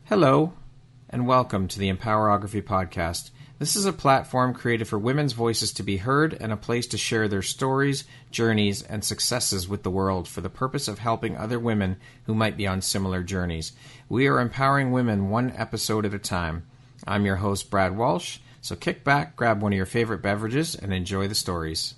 Hello, and welcome to the Empowerography Podcast. This is a platform created for women's voices to be heard and a place to share their stories, journeys, and successes with the world for the purpose of helping other women who might be on similar journeys. We are empowering women one episode at a time. I'm your host, Brad Walsh, so kick back, grab one of your favorite beverages, and enjoy the stories.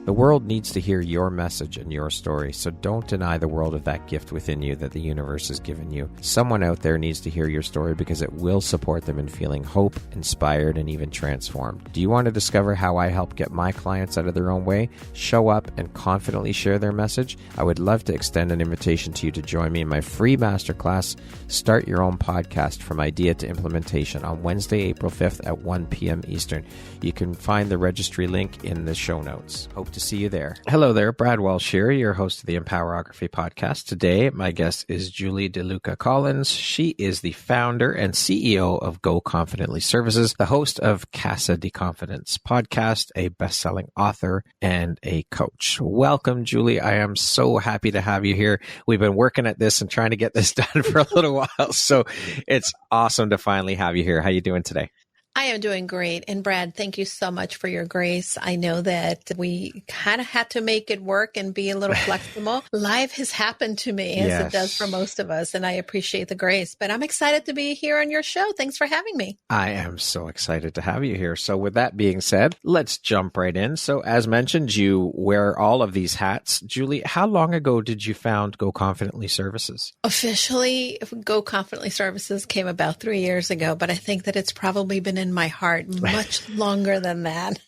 The world needs to hear your message and your story, so don't deny the world of that gift within you that the universe has given you. Someone out there needs to hear your story because it will support them in feeling hope, inspired, and even transformed. Do you want to discover how I help get my clients out of their own way, show up, and confidently share their message? I would love to extend an invitation to you to join me in my free masterclass, Start Your Own Podcast from Idea to Implementation, on Wednesday, April 5th at 1 p.m. Eastern. You can find the registry link in the show notes. Hope to see you there. Hello there, Brad Walsh here, your host of the Empowerography Podcast. Today, my guest is Julie DeLucca-Collins. She is the founder and CEO of Go Confidently Services, the host of Casa DeConfidence Podcast, a best-selling author, and a coach. Welcome, Julie. I am so happy to have you here. We've been working at this and trying to get this done for a little while, so it's awesome to finally have you here. How are you doing today? I am doing great. And Brad, thank you so much for your grace. I know that we kind of had to make it work and be a little flexible. Life has happened to me as it does for most of us, and I appreciate the grace. But I'm excited to be here on your show. Thanks for having me. I am so excited to have you here. So with that being said, let's jump right in. So as mentioned, you wear all of these hats. Julie, how long ago did you found Go Confidently Services? Officially, Go Confidently Services came about 3 years ago, but I think that it's probably been in my heart much longer than that.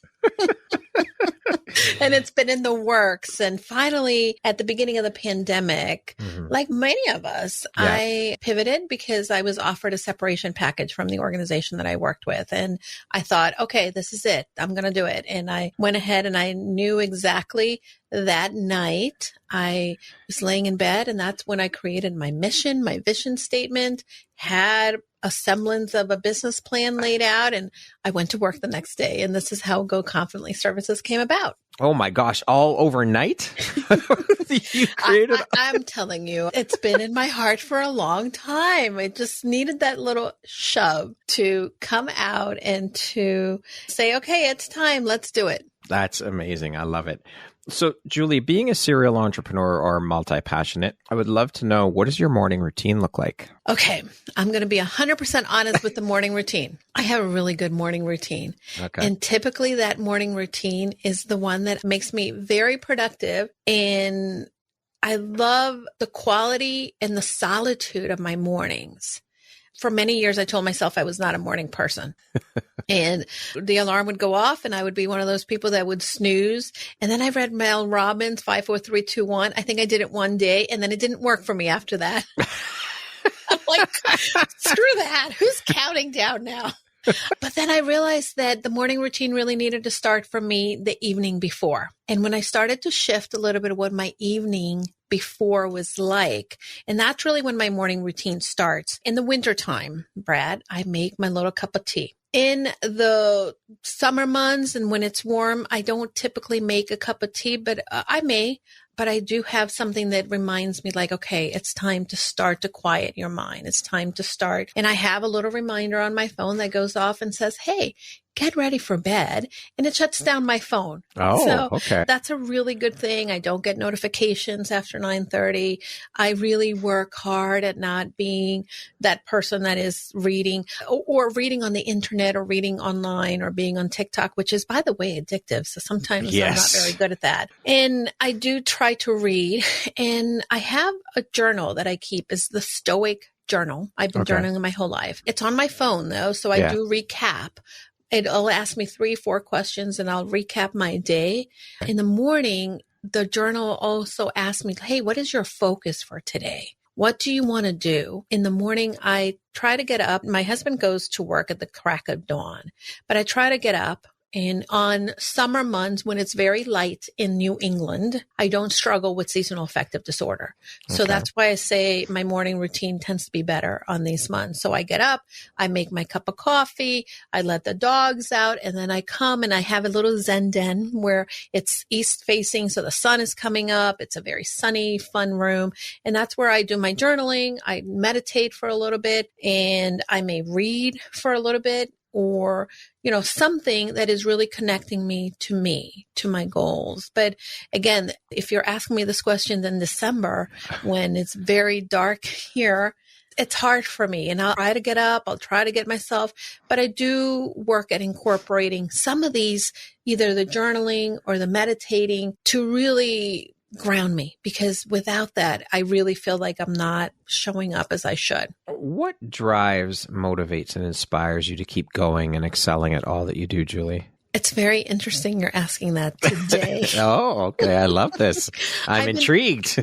And it's been in the works. And finally, at the beginning of the pandemic, like many of us, I pivoted because I was offered a separation package from the organization that I worked with. And I thought, okay, this is it. I'm going to do it. And I went ahead and I knew exactly that night. I was laying in bed, and that's when I created my mission, my vision statement, had a semblance of a business plan laid out, and I went to work the next day. And this is how Go Confidently Services came about. Oh my gosh, all overnight? You created I'm telling you, it's been in my heart for a long time. It just needed that little shove to come out and to say, okay, it's time. Let's do it. That's amazing. I love it. So, Julie, being a serial entrepreneur or multi-passionate, I would love to know, what does your morning routine look like? Okay, I'm going to be 100% honest with the morning routine. I have a really good morning routine. Okay. And typically that morning routine is the one that makes me very productive. And I love the quality and the solitude of my mornings. For many years, I told myself I was not a morning person. And the alarm would go off and I would be one of those people that would snooze. And then I read Mel Robbins' 5, 4, 3, 2, 1. I think I did it one day and then it didn't work for me after that. I'm like, screw that. Who's counting down now? But then I realized that the morning routine really needed to start for me the evening before. And when I started to shift a little bit of what my evening before was like, and that's really when my morning routine starts. In the wintertime, Brad, I make my little cup of tea. In the summer months and when it's warm, I don't typically make a cup of tea, but I may. But I do have something that reminds me like, okay, it's time to start to quiet your mind. It's time to start. And I have a little reminder on my phone that goes off and says, hey, get ready for bed. And it shuts down my phone. Oh, so okay. That's a really good thing. I don't get notifications after 9:30. I really work hard at not being that person that is reading or reading on the internet or reading online or being on TikTok, which is, by the way, addictive. So sometimes I'm not very good at that. And I do try to read. And I have a journal that I keep. Is the Stoic journal. I've been journaling my whole life. It's on my phone though. So I do recap. It'll ask me 3, 4 questions and I'll recap my day. In the morning, the journal also asks me, hey, what is your focus for today? What do you want to do? In the morning, I try to get up. My husband goes to work at the crack of dawn, but I try to get up And on summer months, when it's very light in New England, I don't struggle with seasonal affective disorder. So that's why I say my morning routine tends to be better on these months. So I get up, I make my cup of coffee, I let the dogs out, and then I come and I have a little Zen den where it's east facing. So the sun is coming up. It's a very sunny, fun room. And that's where I do my journaling. I meditate for a little bit, and I may read for a little bit, or, something that is really connecting me, to my goals. But again, if you're asking me this question in December, when it's very dark here, it's hard for me. And I'll try to get up, I'll try to get myself, but I do work at incorporating some of these, either the journaling or the meditating, to really ground me, because without that, I really feel like I'm not showing up as I should. What drives, motivates, and inspires you to keep going and excelling at all that you do, Julie? It's very interesting you're asking that today. Oh, okay. I love this. I'm intrigued.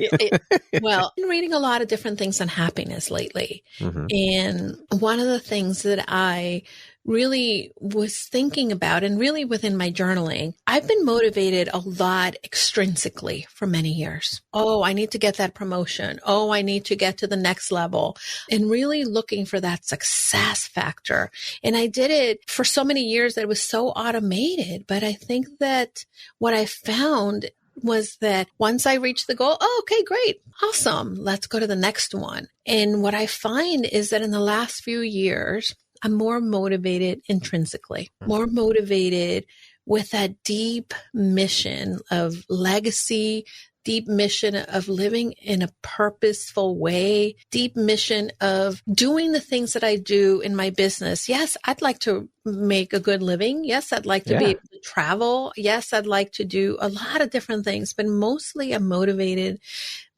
Well, I've been reading a lot of different things on happiness lately. Mm-hmm. And one of the things that I really was thinking about, and really within my journaling, I've been motivated a lot extrinsically for many years. Oh, I need to get that promotion. Oh, I need to get to the next level, and really looking for that success factor. And I did it for so many years that it was so automated. But I think that what I found was that once I reached the goal, oh, okay, great. Awesome. Let's go to the next one. And what I find is that in the last few years, I'm more motivated intrinsically, more motivated with that deep mission of legacy, deep mission of living in a purposeful way, deep mission of doing the things that I do in my business. Yes, I'd like to make a good living. Yes, I'd like to be able to travel. Yes, I'd like to do a lot of different things, but mostly I'm motivated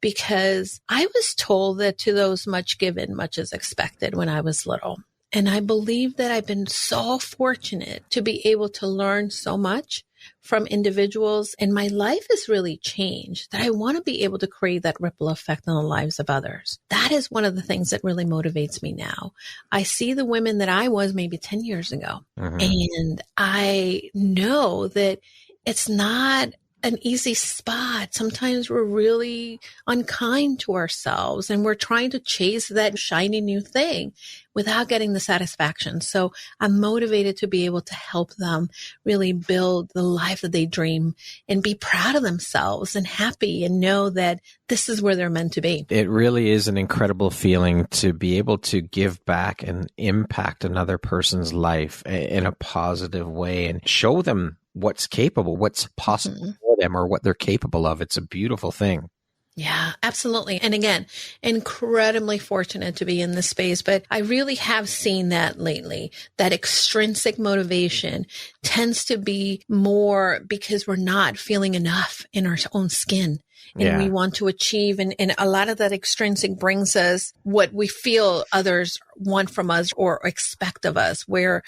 because I was told that to those much given, much is expected when I was little. And I believe that I've been so fortunate to be able to learn so much from individuals, and my life has really changed, that I want to be able to create that ripple effect on the lives of others. That is one of the things that really motivates me now. I see the women that I was maybe 10 years ago, and I know that it's not an easy spot. Sometimes we're really unkind to ourselves, and we're trying to chase that shiny new thing without getting the satisfaction. So I'm motivated to be able to help them really build the life that they dream and be proud of themselves and happy and know that this is where they're meant to be. It really is an incredible feeling to be able to give back and impact another person's life in a positive way and show them what's capable, what's possible for them, or what they're capable of. It's a beautiful thing. Yeah, absolutely. And again, incredibly fortunate to be in this space, but I really have seen that lately. That extrinsic motivation tends to be more because we're not feeling enough in our own skin. And we want to achieve. And a lot of that extrinsic brings us what we feel others want from us or expect of us, where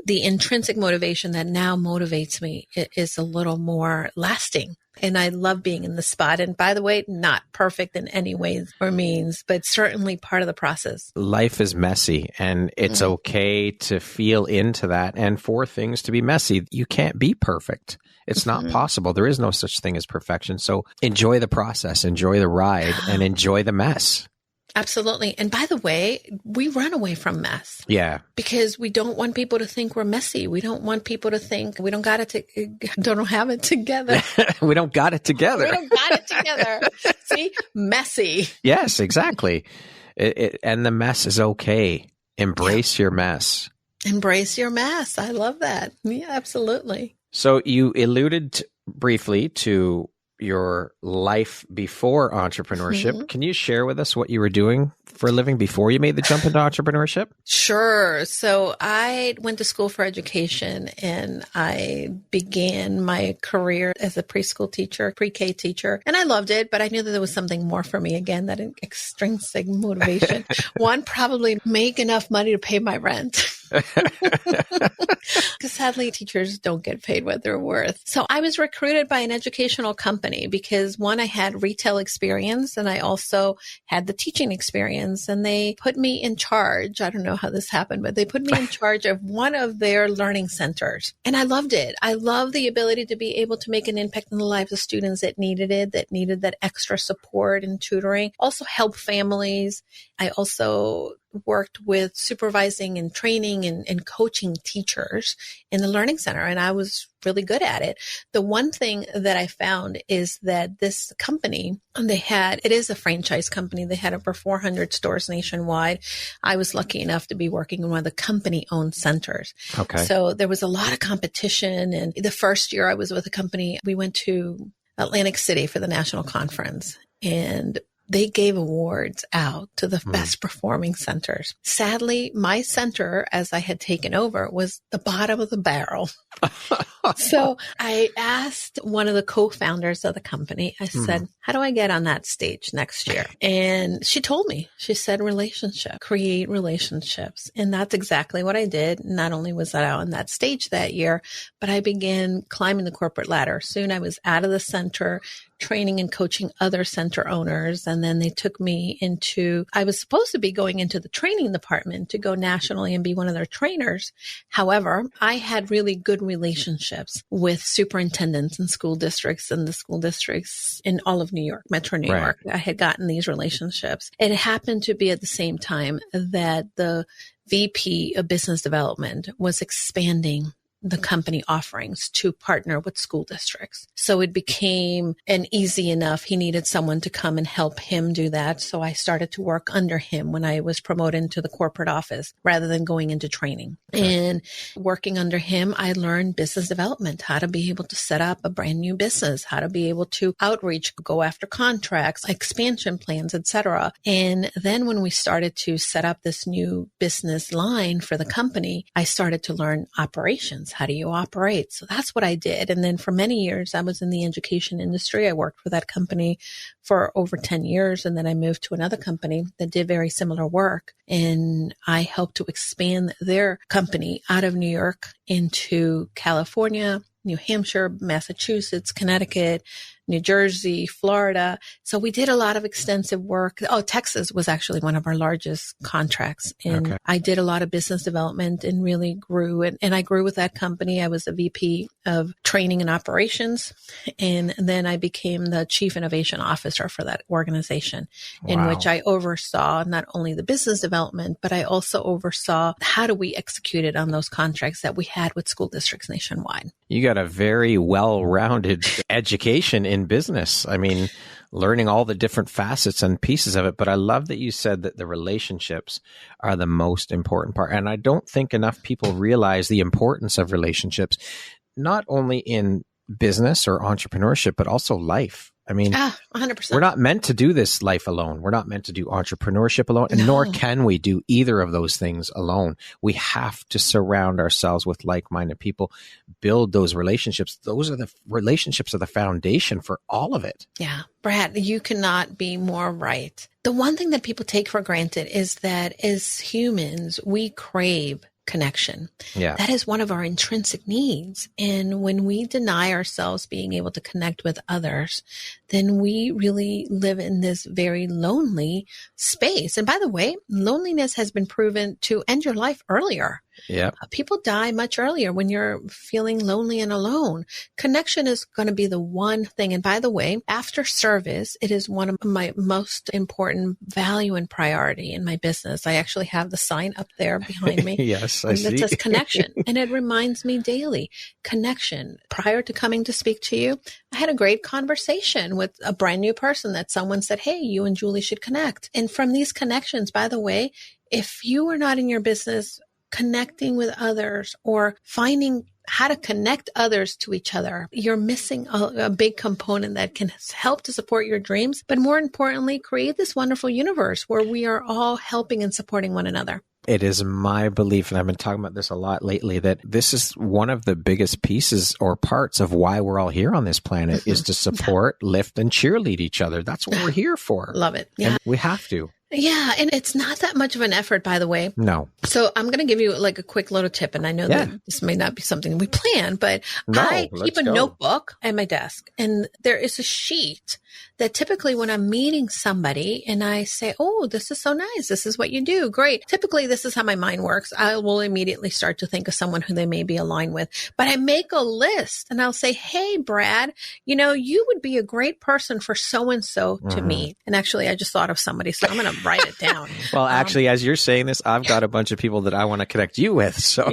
the intrinsic motivation that now motivates me is a little more lasting. And I love being in the spot. And by the way, not perfect in any ways or means, but certainly part of the process. Life is messy, and it's okay to feel into that and for things to be messy. You can't be perfect. It's not possible. There is no such thing as perfection. So enjoy the process, enjoy the ride, and enjoy the mess. Absolutely. And by the way, we run away from mess. Yeah. Because we don't want people to think we're messy. We don't want people to think we don't have it together. We don't got it together. We don't got it together. See? Messy. Yes, exactly. And the mess is okay. Embrace your mess. Embrace your mess. I love that. Yeah, absolutely. So you alluded briefly to your life before entrepreneurship. Can you share with us what you were doing for a living before you made the jump into entrepreneurship? Sure. So I went to school for education, and I began my career as a preschool teacher, pre-K teacher. And I loved it, but I knew that there was something more for me. Again, that extrinsic motivation. One, probably make enough money to pay my rent. Because sadly, teachers don't get paid what they're worth. So I was recruited by an educational company because one, I had retail experience and I also had the teaching experience, and they put me in charge. I don't know how this happened, but they put me in charge of one of their learning centers. And I loved it. I love the ability to be able to make an impact in the lives of students that needed it, that needed that extra support and tutoring. Also help families. I also worked with supervising and training and coaching teachers in the learning center, and I was really good at it. The one thing that I found is that this company, it is a franchise company. They had over 400 stores nationwide. I was lucky enough to be working in one of the company-owned centers. Okay. So there was a lot of competition, and the first year I was with a company, we went to Atlantic City for the national conference, and they gave awards out to the best performing centers. Sadly, my center, as I had taken over, was the bottom of the barrel. So I asked one of the co-founders of the company, I said, how do I get on that stage next year? And she told me, she said, create relationships. And that's exactly what I did. Not only was I on that stage that year, but I began climbing the corporate ladder. Soon I was out of the center, training and coaching other center owners. And then they took me I was supposed to be going into the training department to go nationally and be one of their trainers. However, I had really good relationships with superintendents and school districts and the school districts in all of New York, Metro New York. I had gotten these relationships. It happened to be at the same time that the VP of business development was expanding the company offerings to partner with school districts. So it became an easy enough. He needed someone to come and help him do that. So I started to work under him when I was promoted into the corporate office rather than going into training. Okay. And working under him, I learned business development, how to be able to set up a brand new business, how to be able to outreach, go after contracts, expansion plans, etc. And then when we started to set up this new business line for the company, I started to learn operations. How do you operate? So that's what I did. And then for many years, I was in the education industry. I worked for that company for over 10 years. And then I moved to another company that did very similar work. And I helped to expand their company out of New York into California, New Hampshire, Massachusetts, Connecticut, New Jersey, Florida. So we did a lot of extensive work. Texas was actually one of our largest contracts. And I did a lot of business development and really grew. And I grew with that company. I was a VP of training and operations. And then I became the chief innovation officer for that organization, in which I oversaw not only the business development, but I also oversaw how do we execute it on those contracts that we had with school districts nationwide. You got a very well-rounded education in business. I mean, learning all the different facets and pieces of it. But I love that you said that the relationships are the most important part. And I don't think enough people realize the importance of relationships, not only in business or entrepreneurship, but also life. I mean, 100%. We're not meant to do this life alone. We're not meant to do entrepreneurship alone, and nor can we do either of those things alone. We have to surround ourselves with like-minded people, build those relationships. Those are the relationships are the foundation for all of it. Yeah. Brad, you cannot be more right. The one thing that people take for granted is that as humans, we crave connection. Yeah. That is one of our intrinsic needs. And when we deny ourselves being able to connect with others, then we really live in this very lonely space. And by the way, loneliness has been proven to end your life earlier. Yeah. People die much earlier when you're feeling lonely and alone. Connection is going to be the one thing. And by the way, after service, it is one of my most important value and priority in my business. I actually have the sign up there behind me. Yes, I see. That says connection. And it reminds me daily, connection. Prior to coming to speak to you, I had a great conversation with a brand new person that someone said, hey, you and Julie should connect. And from these connections, by the way, if you are not in your business connecting with others or finding how to connect others to each other, you're missing a big component that can help to support your dreams, but more importantly, create this wonderful universe where we are all helping and supporting one another. It is my belief, and I've been talking about this a lot lately, that this is one of the biggest pieces or parts of why we're all here on this planet is to support, lift, and cheerlead each other. That's what we're here for. Love it. Yeah. And we have to. Yeah. And it's not that much of an effort, by the way. No. So I'm going to give you like a quick little tip. And I know that this may not be something we plan, but I keep a notebook at my desk, and there is a sheet that typically when I'm meeting somebody and I say, oh, this is so nice. This is what you do. Great. Typically, this is how my mind works. I will immediately start to think of someone who they may be aligned with, but I make a list and I'll say, hey, Brad, you would be a great person for so-and-so to meet. And actually, I just thought of somebody, so I'm going to write it down. Well, actually, as you're saying this, I've got a bunch of people that I want to connect you with. So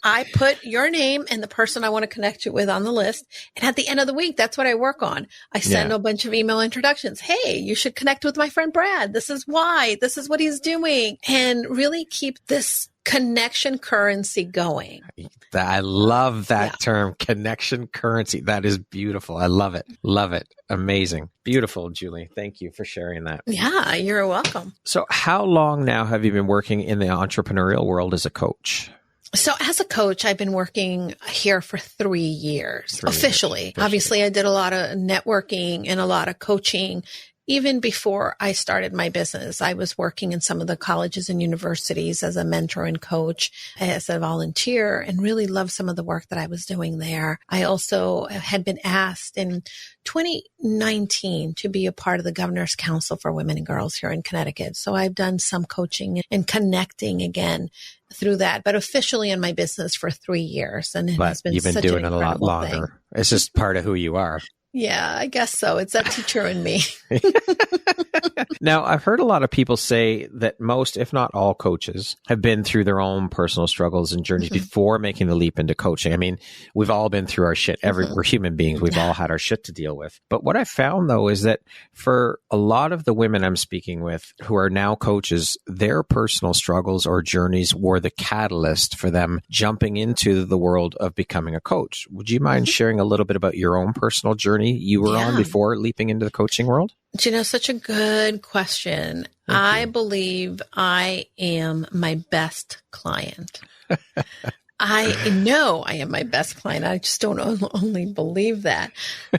I put your name and the person I want to connect you with on the list. And at the end of the week, that's what I work on. I send a bunch of email introductions. Hey, you should connect with my friend Brad. This is why. This is what he's doing. And really keep this connection currency going. I love that term, connection currency. That is beautiful. I love it. Love it. Amazing. Beautiful, Julie. Thank you for sharing that. Yeah, you're welcome. So how long now have you been working in the entrepreneurial world as a coach? So as a coach, I've been working here for 3 years, officially. Obviously, I did a lot of networking and a lot of coaching. Even before I started my business, I was working in some of the colleges and universities as a mentor and coach, as a volunteer, and really loved some of the work that I was doing there. I also had been asked in 2019 to be a part of the Governor's Council for Women and Girls here in Connecticut. So I've done some coaching and connecting again through that, but officially in my business for 3 years. And it has been you've been such doing an it a lot longer. thing. It's just part of who you are. Yeah, I guess so. It's that teacher in me. Now, I've heard a lot of people say that most, if not all coaches have been through their own personal struggles and journeys before making the leap into coaching. I mean, we've all been through our shit. We're human beings. We've all had our shit to deal with. But what I found, though, is that for a lot of the women I'm speaking with who are now coaches, their personal struggles or journeys were the catalyst for them jumping into the world of becoming a coach. Would you mind sharing a little bit about your own personal journey you were on before leaping into the coaching world? Such a good question. I believe I am my best client. I know I am my best client. I just don't only believe that.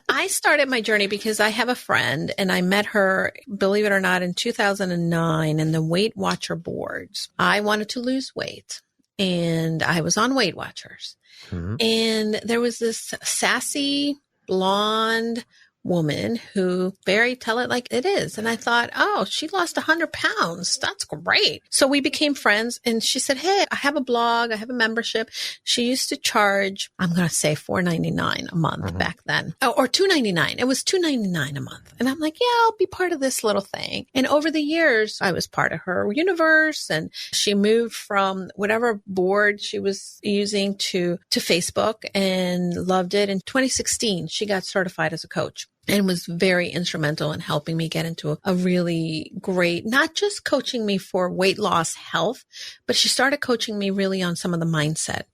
I started my journey because I have a friend and I met her, believe it or not, in 2009 in the Weight Watcher boards. I wanted to lose weight and I was on Weight Watchers. And there was this sassy, blonde woman who tell it like it is. And I thought, oh, she lost 100 pounds. That's great. So we became friends and she said, hey, I have a blog. I have a membership. She used to charge, I'm going to say $4.99 a month back then. Oh, or $2.99. It was $2.99 a month. And I'm like, yeah, I'll be part of this little thing. And over the years, I was part of her universe and she moved from whatever board she was using to Facebook and loved it. In 2016, she got certified as a coach. And was very instrumental in helping me get into a really great, not just coaching me for weight loss health, but she started coaching me really on some of the mindset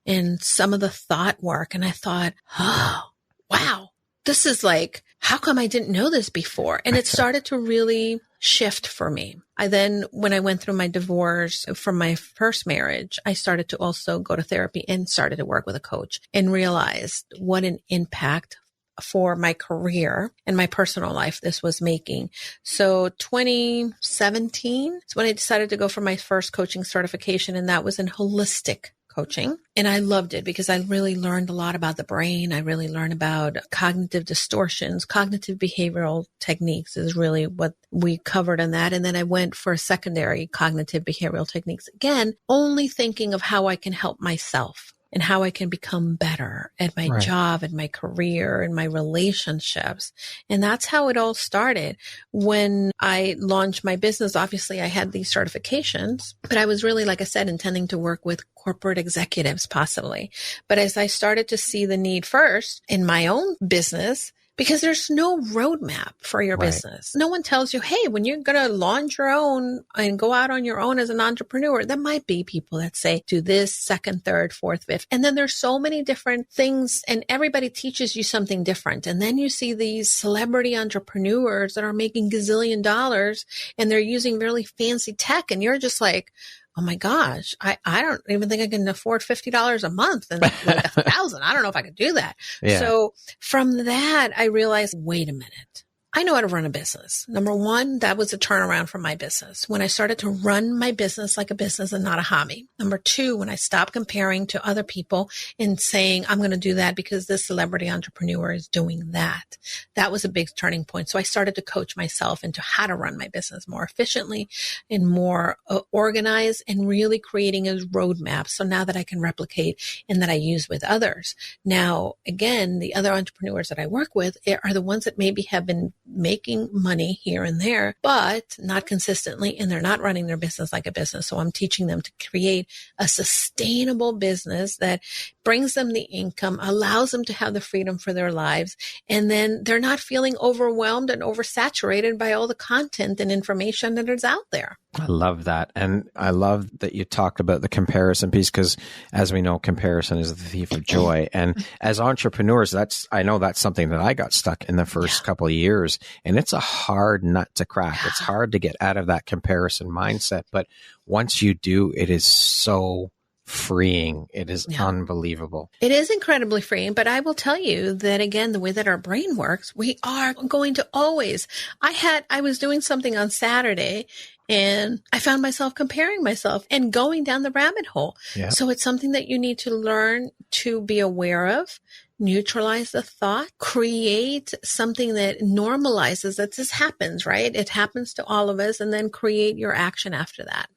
and some of the thought work. And I thought, oh, wow, this is like, how come I didn't know this before? And it started to really shift for me. When I went through my divorce from my first marriage, I started to also go to therapy and started to work with a coach and realized what an impact for my career and my personal life this was making. So 2017 is when I decided to go for my first coaching certification, and that was in holistic coaching. And I loved it because I really learned a lot about the brain. I really learned about cognitive distortions. Cognitive behavioral techniques is really what we covered in that. And then I went for secondary cognitive behavioral techniques, again, only thinking of how I can help myself and how I can become better at my job and my career and my relationships. And that's how it all started. When I launched my business, obviously I had these certifications, but I was really, like I said, intending to work with corporate executives possibly. But as I started to see the need first in my own business, because there's no roadmap for your business. No one tells you, hey, when you're going to launch your own and go out on your own as an entrepreneur, there might be people that say, do this, second, third, fourth, fifth. And then there's so many different things and everybody teaches you something different. And then you see these celebrity entrepreneurs that are making gazillion dollars and they're using really fancy tech. And you're just like, oh my gosh, I don't even think I can afford $50 a month and like $1,000. I don't know if I could do that. Yeah. So from that, I realized, wait a minute. I know how to run a business. Number one, that was a turnaround for my business. When I started to run my business like a business and not a hobby. Number two, when I stopped comparing to other people and saying, I'm going to do that because this celebrity entrepreneur is doing that. That was a big turning point. So I started to coach myself into how to run my business more efficiently and more organized and really creating a roadmap. So now that I can replicate and that I use with others. Now, again, the other entrepreneurs that I work with are the ones that maybe have been making money here and there, but not consistently, and they're not running their business like a business. So I'm teaching them to create a sustainable business that brings them the income, allows them to have the freedom for their lives, and then they're not feeling overwhelmed and oversaturated by all the content and information that is out there. I love that. And I love that you talked about the comparison piece, because as we know, comparison is the thief of joy. And as entrepreneurs, I know that's something that I got stuck in the first couple of years, and it's a hard nut to crack. It's hard to get out of that comparison mindset. But once you do, it is so freeing. It is unbelievable. It is incredibly freeing, but I will tell you that again, the way that our brain works, we are going to always, I was doing something on Saturday and I found myself comparing myself and going down the rabbit hole. Yeah. So it's something that you need to learn to be aware of, neutralize the thought, create something that normalizes that this happens, right? It happens to all of us, and then create your action after that.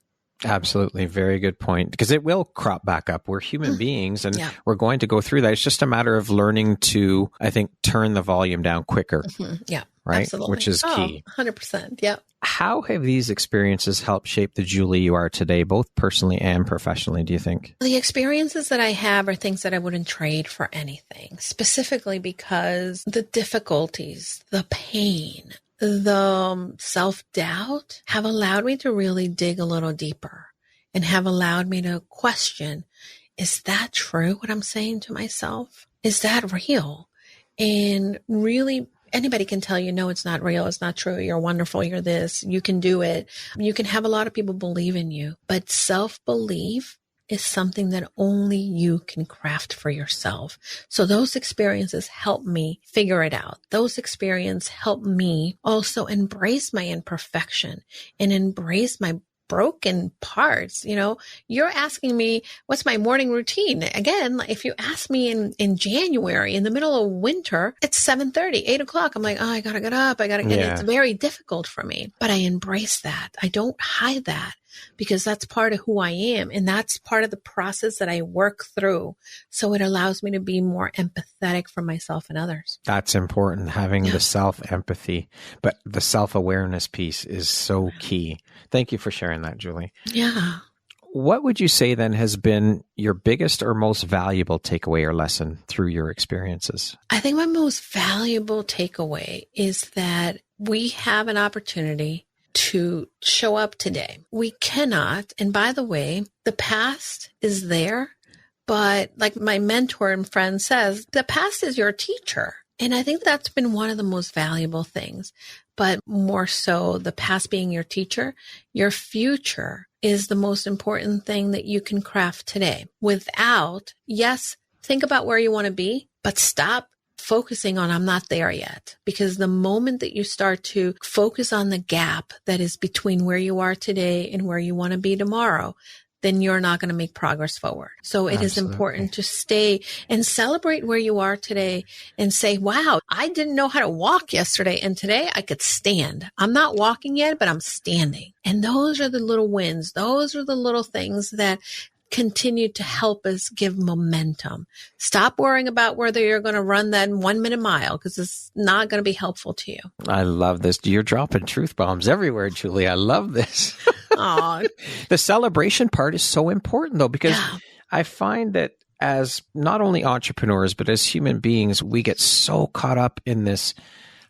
Absolutely. Very good point. Because it will crop back up. We're human beings and we're going to go through that. It's just a matter of learning to, I think, turn the volume down quicker. Yeah. Right. Absolutely. Which is key. 100%. Yeah. How have these experiences helped shape the Julie you are today, both personally and professionally, do you think? The experiences that I have are things that I wouldn't trade for anything, specifically because the difficulties, the pain, the self-doubt have allowed me to really dig a little deeper and have allowed me to question, is that true, what I'm saying to myself? Is that real? And really, anybody can tell you, no, it's not real. It's not true. You're wonderful. You're this. You can do it. You can have a lot of people believe in you, but self-belief is something that only you can craft for yourself. So those experiences help me figure it out. Those experiences help me also embrace my imperfection and embrace my broken parts. You know, you're asking me, what's my morning routine? Again, if you ask me in January, in the middle of winter, it's 7:30, 8 o'clock. I'm like, oh, I got to get up. I got to get it. It's very difficult for me, but I embrace that. I don't hide that, because that's part of who I am. And that's part of the process that I work through. So it allows me to be more empathetic for myself and others. That's important, having the self-empathy, but the self-awareness piece is so key. Thank you for sharing that, Julie. Yeah. What would you say then has been your biggest or most valuable takeaway or lesson through your experiences? I think my most valuable takeaway is that we have an opportunity to show up today. We cannot, and by the way, the past is there, but like my mentor and friend says, the past is your teacher. And I think that's been one of the most valuable things, but more so the past being your teacher, your future is the most important thing that you can craft today. Without, yes, think about where you want to be, but stop focusing on I'm not there yet, because the moment that you start to focus on the gap that is between where you are today and where you want to be tomorrow, then you're not going to make progress forward. So it is important to stay and celebrate where you are today and say, wow, I didn't know how to walk yesterday, and today I could stand. I'm not walking yet, but I'm standing. And those are the little wins. Those are the little things that continue to help us give momentum. Stop worrying about whether you're going to run that 1 minute mile, because it's not going to be helpful to you. I love this. You're dropping truth bombs everywhere, Julie. I love this. The celebration part is so important, though, because I find that as not only entrepreneurs, but as human beings, we get so caught up in this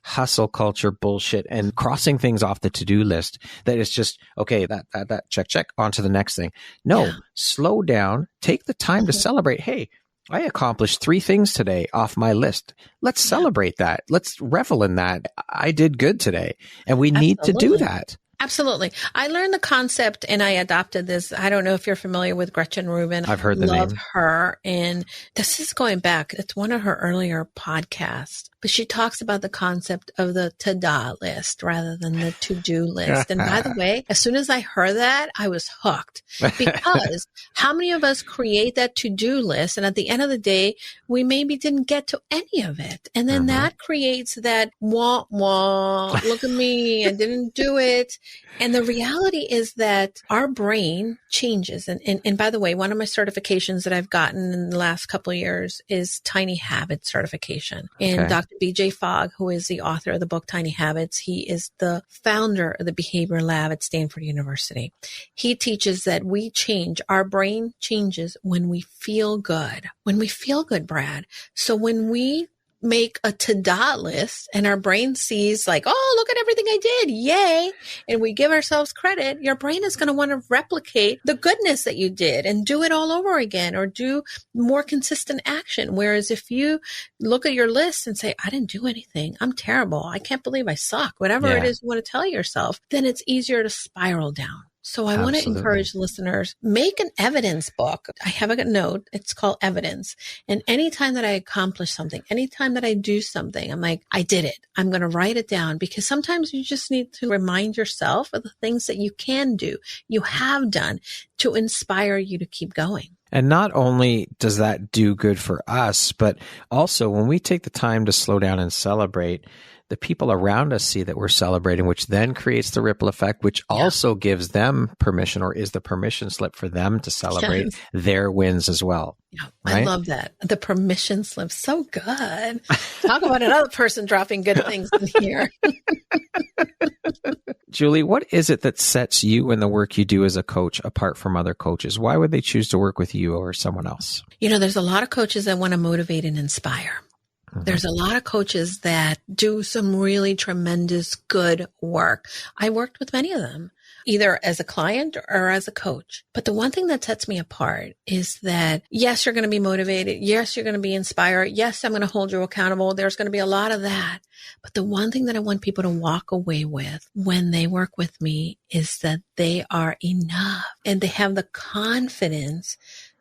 hustle culture bullshit and crossing things off the to-do list that it's just, okay, that check, on to the next thing. No, slow down, take the time to celebrate. Hey, I accomplished 3 things today off my list. Let's celebrate that. Let's revel in that. I did good today. And we need to do that. Absolutely. I learned the concept and I adopted this. I don't know if you're familiar with Gretchen Rubin. I've heard the Love name. her. And this is going back. It's one of her earlier podcasts, but she talks about the concept of the to-do list rather than the to-do list. And by the way, as soon as I heard that, I was hooked because how many of us create that to-do list? And at the end of the day, we maybe didn't get to any of it. And then that creates that wah, wah, look at me, I didn't do it. And the reality is that our brain changes. And by the way, one of my certifications that I've gotten in the last couple of years is Tiny Habits certification. And Dr. BJ Fogg, who is the author of the book Tiny Habits, he is the founder of the Behavior Lab at Stanford University. He teaches that we change, our brain changes when we feel good. When we feel good, Brad. So when we make a to-do list and our brain sees like, oh, look at everything I did. Yay. And we give ourselves credit. Your brain is going to want to replicate the goodness that you did and do it all over again or do more consistent action. Whereas if you look at your list and say, I didn't do anything. I'm terrible. I can't believe I suck. Whatever it is you want to tell yourself, then it's easier to spiral down. So I want to encourage listeners, make an evidence book. I have a note. It's called Evidence. And anytime that I accomplish something, anytime that I do something, I'm like, I did it. I'm going to write it down because sometimes you just need to remind yourself of the things that you can do, you have done to inspire you to keep going. And not only does that do good for us, but also when we take the time to slow down and celebrate, the people around us see that we're celebrating, which then creates the ripple effect, which also gives them permission or is the permission slip for them to celebrate their wins as well. Yeah, right? I love that. The permission slip. So good. Talk about another person dropping good things in here. Julie, what is it that sets you and the work you do as a coach apart from other coaches? Why would they choose to work with you or someone else? You know, there's a lot of coaches that want to motivate and inspire. There's a lot of coaches that do some really tremendous good work. I worked with many of them, either as a client or as a coach. But the one thing that sets me apart is that, yes, you're going to be motivated. Yes, you're going to be inspired. Yes, I'm going to hold you accountable. There's going to be a lot of that. But the one thing that I want people to walk away with when they work with me is that they are enough and they have the confidence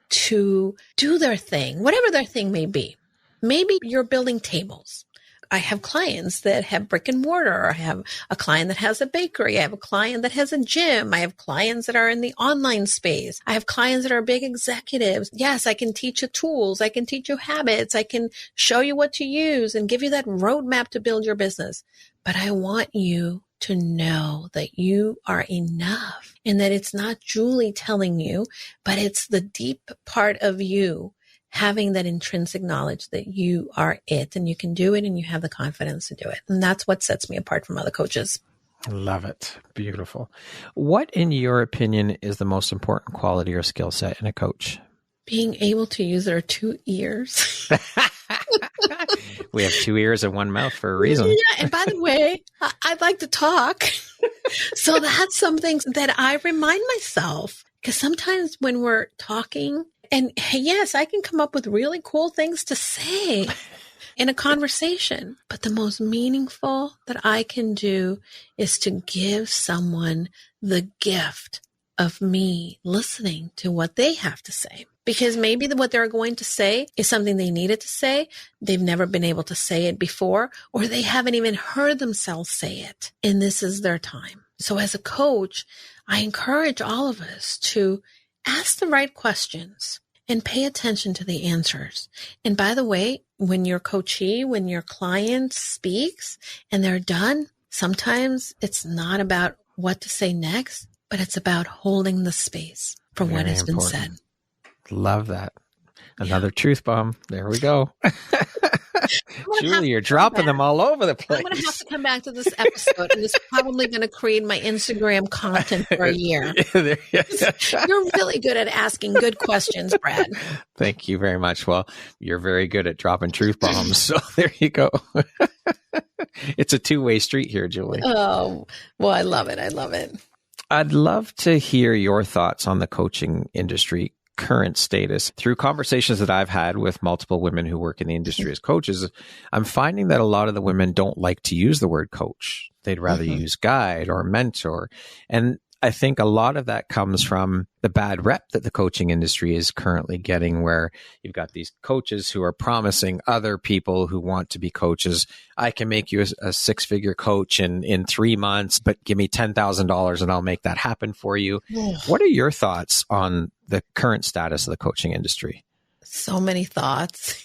to do their thing, whatever their thing may be. Maybe you're building tables. I have clients that have brick and mortar. I have a client that has a bakery. I have a client that has a gym. I have clients that are in the online space. I have clients that are big executives. Yes, I can teach you tools. I can teach you habits. I can show you what to use and give you that roadmap to build your business. But I want you to know that you are enough and that it's not Julie telling you, but it's the deep part of you having that intrinsic knowledge that you are it and you can do it and you have the confidence to do it. And that's what sets me apart from other coaches. Love it. Beautiful. What, in your opinion, is the most important quality or skill set in a coach? Being able to use their 2 ears. We have 2 ears and 1 mouth for a reason. Yeah. And by the way, I'd like to talk. So that's something that I remind myself because sometimes when we're talking, and yes, I can come up with really cool things to say in a conversation, but the most meaningful that I can do is to give someone the gift of me listening to what they have to say. Because maybe what they're going to say is something they needed to say. They've never been able to say it before, or they haven't even heard themselves say it. And this is their time. So as a coach, I encourage all of us to ask the right questions and pay attention to the answers. And by the way, when your coachee, when your client speaks and they're done, sometimes it's not about what to say next, but it's about holding the space for what has been said. Love that. Another truth bomb. There we go. Julie, you're dropping them all over the place. I'm going to have to come back to this episode, and it's probably going to create my Instagram content for a year. You're really good at asking good questions, Brad. Thank you very much. Well, you're very good at dropping truth bombs. So there you go. It's a two-way street here, Julie. Oh, well, I love it. I love it. I'd love to hear your thoughts on the coaching industry current status. Through conversations that I've had with multiple women who work in the industry as coaches, I'm finding that a lot of the women don't like to use the word coach. They'd rather use guide or mentor. And I think a lot of that comes from the bad rep that the coaching industry is currently getting, where you've got these coaches who are promising other people who want to be coaches, I can make you a six-figure coach in 3 months, but give me $10,000 and I'll make that happen for you. What are your thoughts on the current status of the coaching industry? So many thoughts.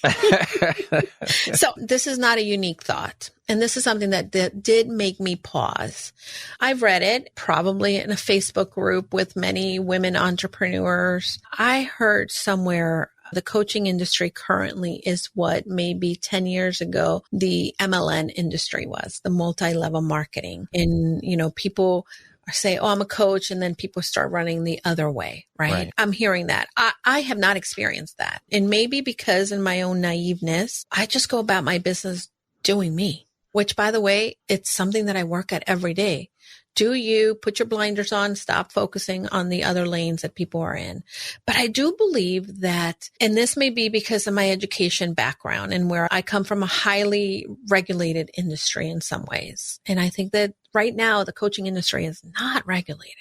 So this is not a unique thought. And this is something that did make me pause. I've read it probably in a Facebook group with many women entrepreneurs. I heard somewhere the coaching industry currently is what maybe 10 years ago the MLM industry was, the multi-level marketing. And, people say, oh, I'm a coach, and then people start running the other way, right? I'm hearing that. I have not experienced that. And maybe because in my own naiveness, I just go about my business doing me, which, by the way, it's something that I work at every day. Do you put your blinders on, stop focusing on the other lanes that people are in? But I do believe that, and this may be because of my education background and where I come from a highly regulated industry in some ways. And I think that right now the coaching industry is not regulated.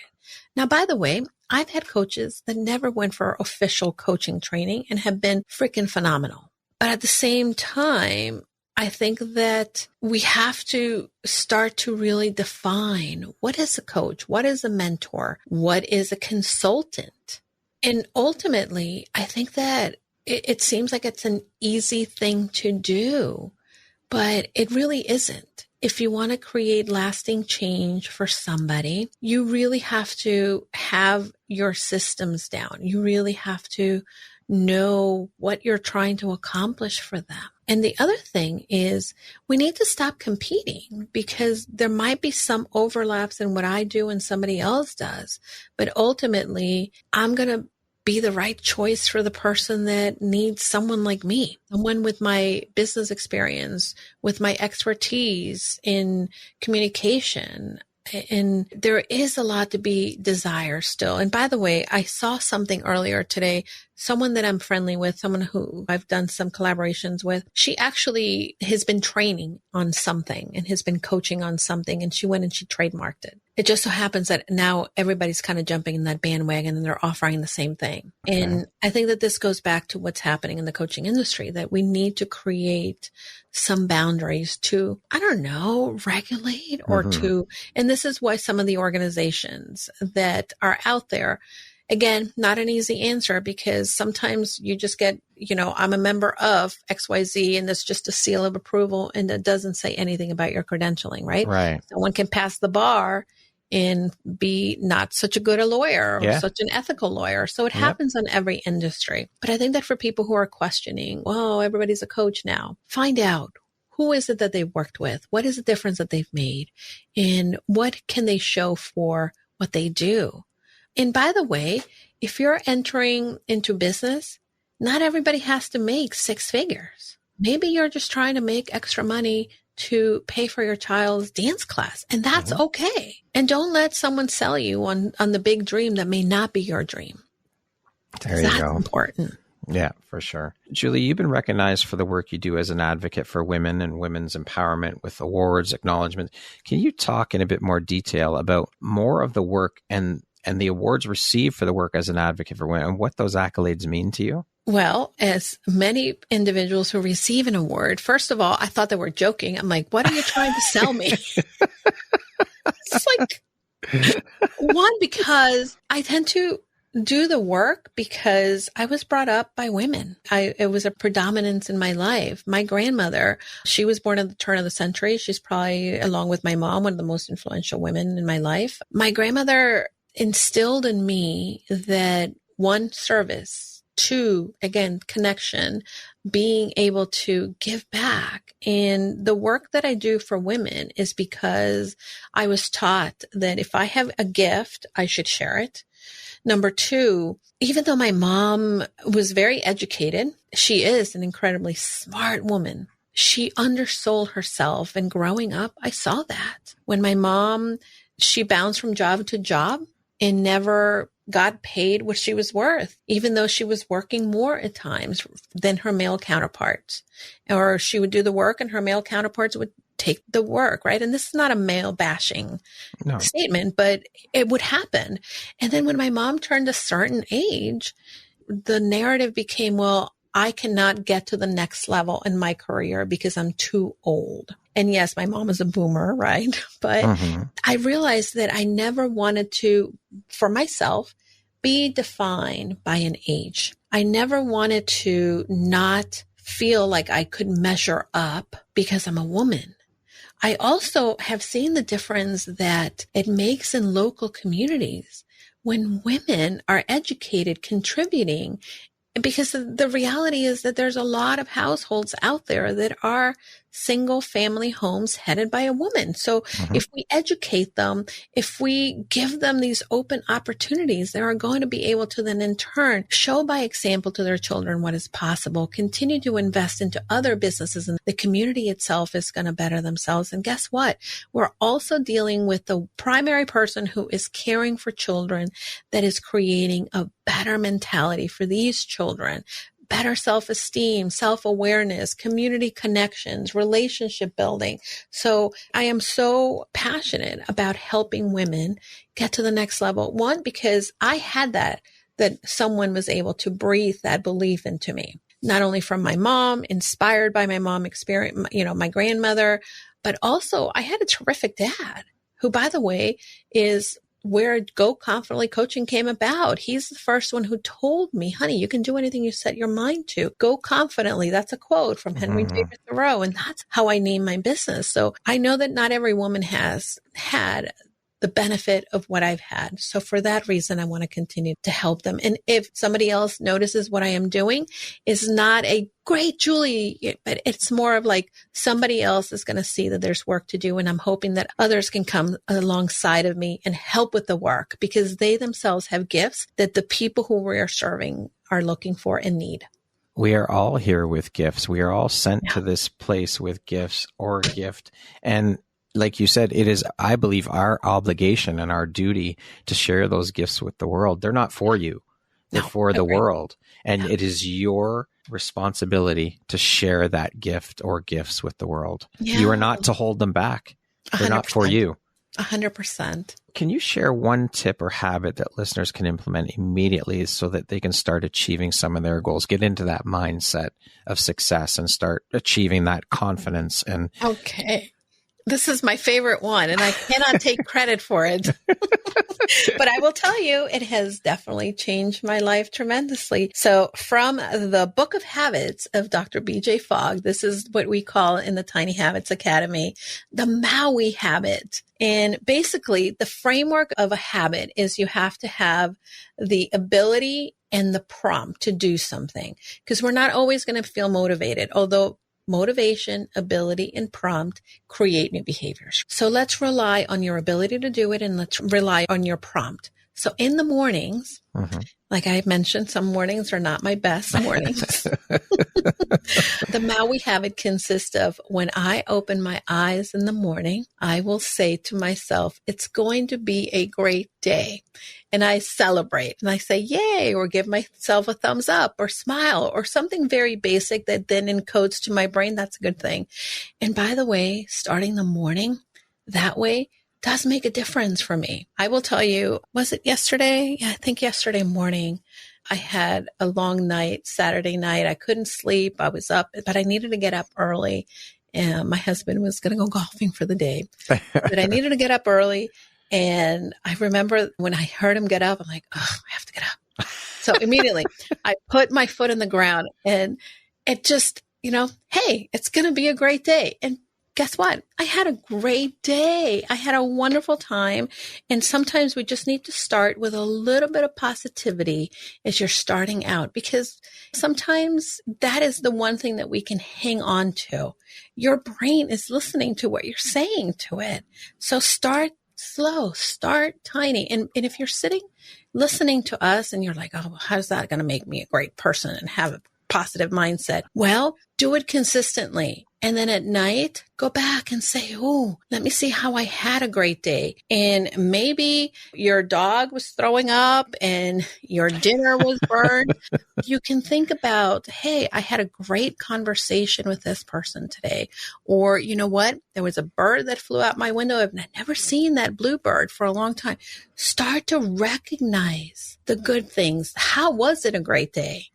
Now, by the way, I've had coaches that never went for official coaching training and have been freaking phenomenal. But at the same time, I think that we have to start to really define what is a coach, what is a mentor, what is a consultant. And ultimately, I think that it seems like it's an easy thing to do, but it really isn't. If you want to create lasting change for somebody, you really have to have your systems down. You really have to know what you're trying to accomplish for them. And the other thing is we need to stop competing, because there might be some overlaps in what I do and somebody else does. But ultimately, I'm going to be the right choice for the person that needs someone like me, someone with my business experience, with my expertise in communication. And there is a lot to be desired still. And by the way, I saw something earlier today, someone that I'm friendly with, someone who I've done some collaborations with. She actually has been training on something and has been coaching on something, and she went and she trademarked it. It just so happens that now everybody's kind of jumping in that bandwagon and they're offering the same thing. Okay. And I think that this goes back to what's happening in the coaching industry, that we need to create some boundaries to, I don't know, regulate or and this is why some of the organizations that are out there, again, not an easy answer, because sometimes you just get, I'm a member of XYZ and that's just a seal of approval and it doesn't say anything about your credentialing, right? Right. Someone can pass the bar and be not such a good a lawyer or such an ethical lawyer. So it happens in every industry. But I think that for people who are questioning, well, everybody's a coach now, find out who is it that they've worked with? What is the difference that they've made? And what can they show for what they do? And by the way, if you're entering into business, not everybody has to make six figures. Maybe you're just trying to make extra money to pay for your child's dance class, and that's okay. And don't let someone sell you on the big dream that may not be your dream. There you go. That's important. Yeah, for sure. Julie, you've been recognized for the work you do as an advocate for women and women's empowerment with awards, acknowledgement. Can you talk in a bit more detail about more of the work and the awards received for the work as an advocate for women and what those accolades mean to you? Well, as many individuals who receive an award, first of all, I thought they were joking. I'm like, what are you trying to sell me? It's like, one, because I tend to do the work because I was brought up by women. It was a predominance in my life. My grandmother, she was born at the turn of the century. She's probably, along with my mom, one of the most influential women in my life. My grandmother instilled in me that one, service, two, again, connection, being able to give back. And the work that I do for women is because I was taught that if I have a gift, I should share it. Number two, even though my mom was very educated, she is an incredibly smart woman. She undersold herself. And growing up, I saw that. When my mom, she bounced from job to job, and never got paid what she was worth, even though she was working more at times than her male counterparts. Or she would do the work and her male counterparts would take the work, right? And this is not a male bashing statement, but it would happen. And then when my mom turned a certain age, the narrative became, well, I cannot get to the next level in my career because I'm too old. And yes, my mom is a boomer, right? But I realized that I never wanted to, for myself, be defined by an age. I never wanted to not feel like I could measure up because I'm a woman. I also have seen the difference that it makes in local communities when women are educated, contributing, because the reality is that there's a lot of households out there that are single family homes headed by a woman. So if we educate them, if we give them these open opportunities, they are going to be able to then in turn show by example to their children what is possible, continue to invest into other businesses, and the community itself is going to better themselves. And guess what? We're also dealing with the primary person who is caring for children that is creating a better mentality for these children. Better self-esteem, self-awareness, community connections, relationship building. So I am so passionate about helping women get to the next level. One, because I had that someone was able to breathe that belief into me, not only from my mom, inspired by my mom experience, my grandmother, but also I had a terrific dad who, by the way, is where Go Confidently coaching came about. He's the first one who told me, honey, you can do anything you set your mind to. Go confidently. That's a quote from Henry David Thoreau. And that's how I named my business. So I know that not every woman has had the benefit of what I've had. So for that reason, I want to continue to help them. And if somebody else notices what I am doing is not a great Julie, but it's more of like somebody else is going to see that there's work to do. And I'm hoping that others can come alongside of me and help with the work because they themselves have gifts that the people who we are serving are looking for and need. We are all here with gifts. We are all sent to this place with gifts or a gift. And like you said, it is, I believe, our obligation and our duty to share those gifts with the world. They're not for you. They're for the world. And it is your responsibility to share that gift or gifts with the world. Yeah. You are not to hold them back. They're 100%. Not for you. 100%. Can you share one tip or habit that listeners can implement immediately so that they can start achieving some of their goals, get into that mindset of success and start achieving that confidence? And okay. This is my favorite one, and I cannot take credit for it. But I will tell you, it has definitely changed my life tremendously. So from the Book of Habits of Dr. BJ Fogg, this is what we call in the Tiny Habits Academy, the Maui habit. And basically, the framework of a habit is you have to have the ability and the prompt to do something, because we're not always going to feel motivated, although motivation, ability, and prompt create new behaviors. So let's rely on your ability to do it and let's rely on your prompt. So in the mornings, like I mentioned, some mornings are not my best mornings. The Maui habit consists of when I open my eyes in the morning, I will say to myself, it's going to be a great day. And I celebrate and I say, yay, or give myself a thumbs up or smile or something very basic that then encodes to my brain. That's a good thing. And by the way, starting the morning that way does make a difference for me. I will tell you, was it yesterday? Yeah, I think yesterday morning. I had a long night, Saturday night. I couldn't sleep. I was up, but I needed to get up early. And my husband was going to go golfing for the day. But I needed to get up early. And I remember when I heard him get up, I'm like, oh, I have to get up. So immediately I put my foot in the ground and it just, hey, it's going to be a great day. And guess what? I had a great day. I had a wonderful time. And sometimes we just need to start with a little bit of positivity as you're starting out, because sometimes that is the one thing that we can hang on to. Your brain is listening to what you're saying to it. So start slow, start tiny. And if you're sitting listening to us and you're like, oh, how's that going to make me a great person and have positive mindset. Well, do it consistently. And then at night, go back and say, oh, let me see how I had a great day. And maybe your dog was throwing up and your dinner was burned. You can think about, hey, I had a great conversation with this person today. Or, you know what? There was a bird that flew out my window. I've never seen that bluebird for a long time. Start to recognize the good things. How was it a great day?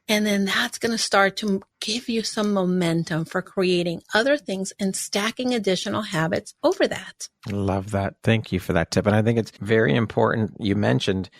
And then that's going to start to give you some momentum for creating other things and stacking additional habits over that. Love that. Thank you for that tip. And I think it's very important. You mentioned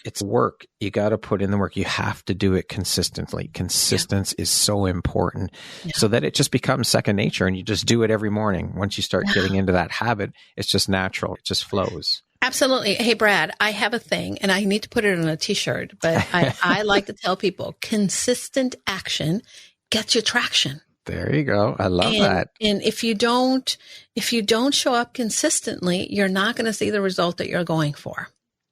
it's work. You got to put in the work. You have to do it consistently. Consistency is so important so that it just becomes second nature and you just do it every morning. Once you start getting into that habit, it's just natural. It just flows. Absolutely. Hey, Brad, I have a thing and I need to put it on a t-shirt, but I like to tell people consistent action gets you traction. There you go. I love that. And if you don't show up consistently, you're not going to see the result that you're going for.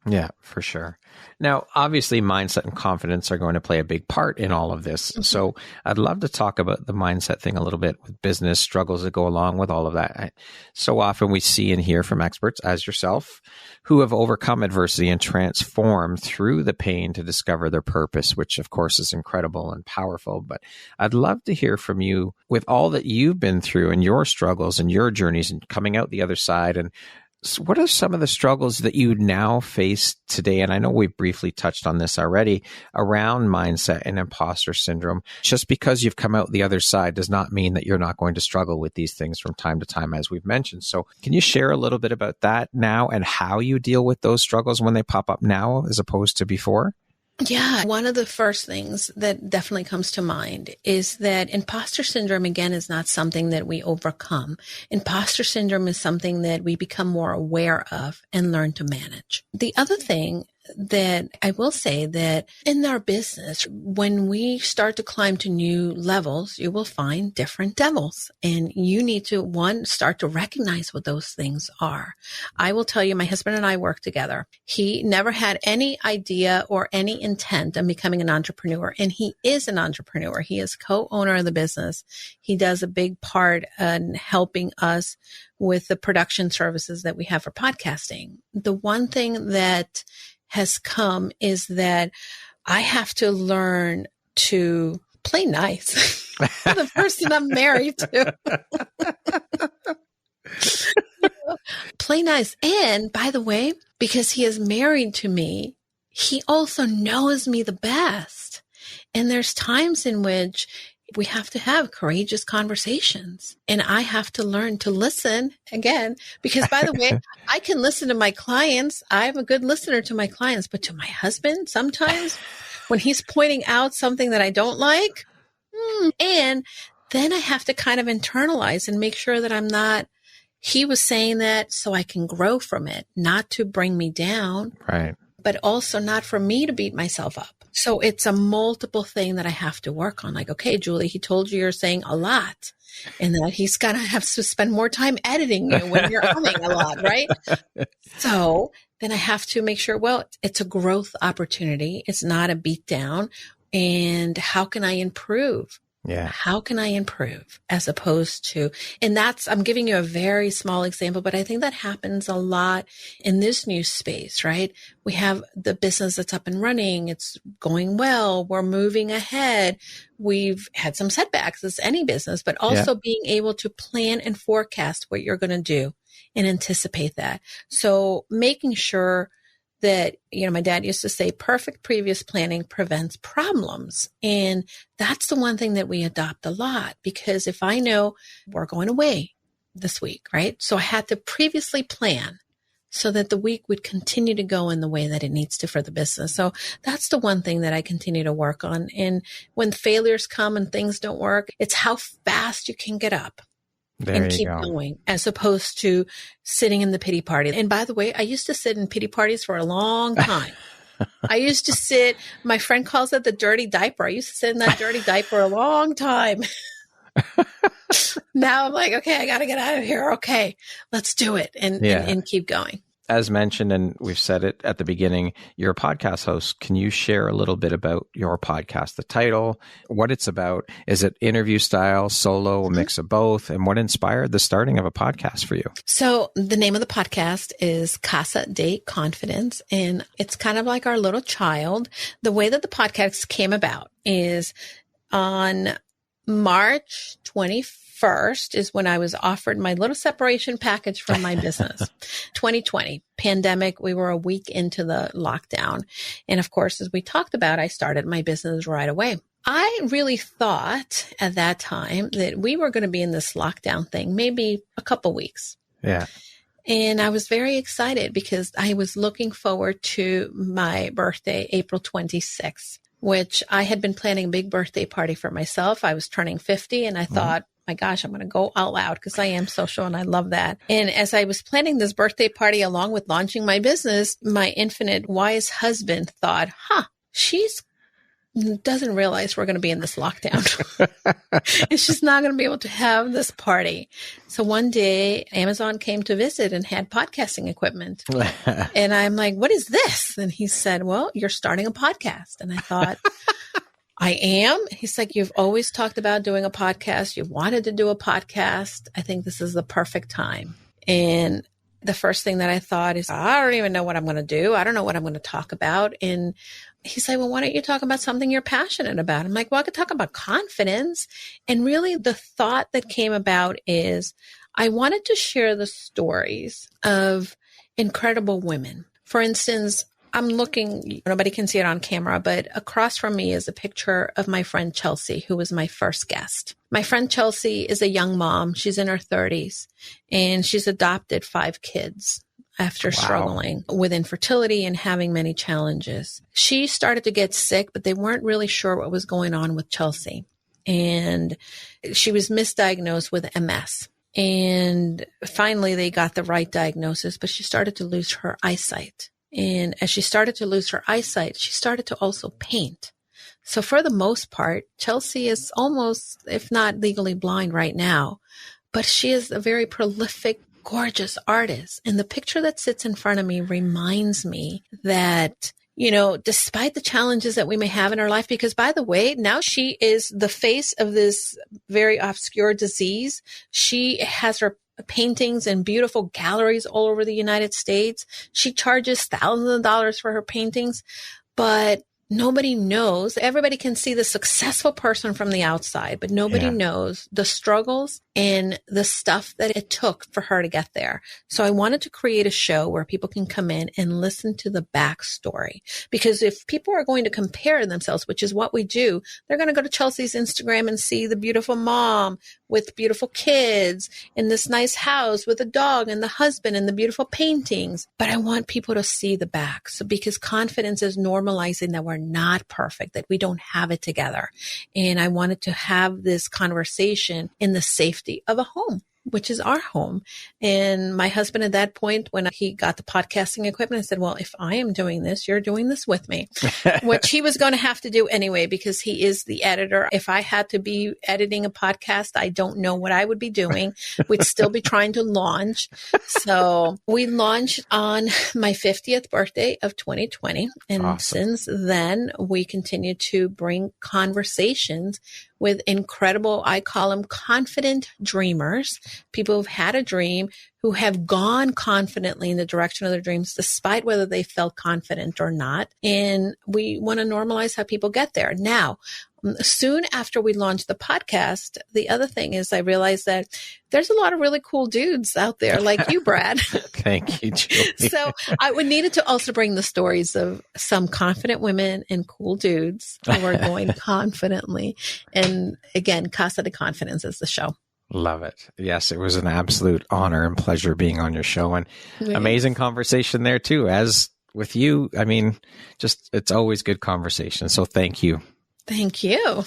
Yeah, for sure. Now, obviously, mindset and confidence are going to play a big part in all of this. Mm-hmm. So I'd love to talk about the mindset thing a little bit with business struggles that go along with all of that. So often we see and hear from experts as yourself who have overcome adversity and transformed through the pain to discover their purpose, which of course is incredible and powerful. But I'd love to hear from you with all that you've been through and your struggles and your journeys and coming out the other side. And so what are some of the struggles that you now face today? And I know we've briefly touched on this already around mindset and imposter syndrome. Just because you've come out the other side does not mean that you're not going to struggle with these things from time to time, as we've mentioned. So can you share a little bit about that now and how you deal with those struggles when they pop up now as opposed to before? Yeah. One of the first things that definitely comes to mind is that imposter syndrome, again, is not something that we overcome. Imposter syndrome is something that we become more aware of and learn to manage. The other thing that I will say that in our business, when we start to climb to new levels, you will find different devils. And you need to, one, start to recognize what those things are. I will tell you, my husband and I work together. He never had any idea or any intent of becoming an entrepreneur. And he is an entrepreneur. He is co-owner of the business. He does a big part in helping us with the production services that we have for podcasting. The one thing that has come is that I have to learn to play nice for the person I'm married to. Play nice. And by the way, because he is married to me, he also knows me the best. And there's times in which we have to have courageous conversations. And I have to learn to listen again, because by the way, I can listen to my clients. I'm a good listener to my clients, but to my husband, sometimes when he's pointing out something that I don't like, and then I have to kind of internalize and make sure that I'm not, he was saying that so I can grow from it, not to bring me down, right? But also not for me to beat myself up. So it's a multiple thing that I have to work on. Like, okay, Julie, he told you you're saying a lot and that he's going to have to spend more time editing you when you're humming a lot, right? So then I have to make sure, well, it's a growth opportunity. It's not a beat down. And how can I improve? Yeah. How can I improve as opposed to, and that's, I'm giving you a very small example, but I think that happens a lot in this new space, right? We have the business that's up and running. It's going well. We're moving ahead. We've had some setbacks as any business, but also being able to plan and forecast what you're going to do and anticipate that. So making sure that, you know, my dad used to say, perfect previous planning prevents problems. And that's the one thing that we adopt a lot, because if I know we're going away this week, right? So I had to previously plan so that the week would continue to go in the way that it needs to for the business. So that's the one thing that I continue to work on. And when failures come and things don't work, it's how fast you can get up. And keep going, as opposed to sitting in the pity party. And by the way, I used to sit in pity parties for a long time. I used to sit, my friend calls it the dirty diaper. I used to sit in that dirty diaper a long time. Now I'm like, okay, I got to get out of here. Okay, let's do it and keep going. as mentioned, and we've said it at the beginning, you're a podcast host. Can you share a little bit about your podcast, the title, what it's about? Is it interview style, solo, a mix of both? And what inspired the starting of a podcast for you? So the name of the podcast is Casa DeConfidence, and it's kind of like our little child. The way that the podcast came about is on March 21st is when I was offered my little separation package from my business. 2020 pandemic, we were a week into the lockdown. And of course, as we talked about, I started my business right away. I really thought at that time that we were going to be in this lockdown thing, maybe a couple weeks. Yeah. And I was very excited because I was looking forward to my birthday, April 26th, which I had been planning a big birthday party for myself. I was turning 50 and I thought, my gosh, I'm going to go all out because I am social and I love that. And as I was planning this birthday party along with launching my business, my infinite wise husband thought, she's doesn't realize we're going to be in this lockdown. And she's not going to be able to have this party. So one day Amazon came to visit and had podcasting equipment. And I'm like, what is this? And he said, well, you're starting a podcast. And I thought, I am? He's like, you've always talked about doing a podcast. You wanted to do a podcast. I think this is the perfect time. And the first thing that I thought is, I don't even know what I'm going to do. I don't know what I'm going to talk about. And he's like, well, why don't you talk about something you're passionate about? I'm like, well, I could talk about confidence. And really the thought that came about is I wanted to share the stories of incredible women. For instance, I'm looking, nobody can see it on camera, but across from me is a picture of my friend Chelsea, who was my first guest. My friend Chelsea is a young mom. She's in her 30s and she's adopted 5 kids after struggling with infertility and having many challenges. She started to get sick, but they weren't really sure what was going on with Chelsea. And she was misdiagnosed with MS. And finally, they got the right diagnosis, but she started to lose her eyesight. And as she started to lose her eyesight, she started to also paint. So for the most part, Chelsea is almost, if not legally blind right now, but she is a very prolific, gorgeous artist. And the picture that sits in front of me reminds me that, you know, despite the challenges that we may have in our life, because by the way, now she is the face of this very obscure disease. She has her paintings in beautiful galleries all over the United States. She charges thousands of dollars for her paintings, but nobody knows. Everybody can see the successful person from the outside, but nobody knows the struggles and the stuff that it took for her to get there. So I wanted to create a show where people can come in and listen to the backstory. Because if people are going to compare themselves, which is what we do, they're going to go to Chelsea's Instagram and see the beautiful mom with beautiful kids in this nice house with a dog and the husband and the beautiful paintings. But I want people to see the back. So because confidence is normalizing that we're not perfect, that we don't have it together. And I wanted to have this conversation in the safety of a home, which is our home. And my husband at that point, when he got the podcasting equipment, I said, well, if I am doing this, you're doing this with me, which he was going to have to do anyway, because he is the editor. If I had to be editing a podcast, I don't know what I would be doing. We'd still be trying to launch. So we launched on my 50th birthday of 2020. And awesome. Since then, we continue to bring conversations with incredible, I call them confident dreamers, people who've had a dream, who have gone confidently in the direction of their dreams, despite whether they felt confident or not. And we want to normalize how people get there. Now, soon after we launched the podcast, the other thing is I realized that there's a lot of really cool dudes out there like you, Brad. Thank you, Julie. So we needed to also bring the stories of some confident women and cool dudes who are going confidently. And again, Casa DeConfidence is the show. Love it. Yes, it was an absolute honor and pleasure being on your show, and amazing conversation there too. As with you, I mean, just it's always good conversation. So thank you. Thank you.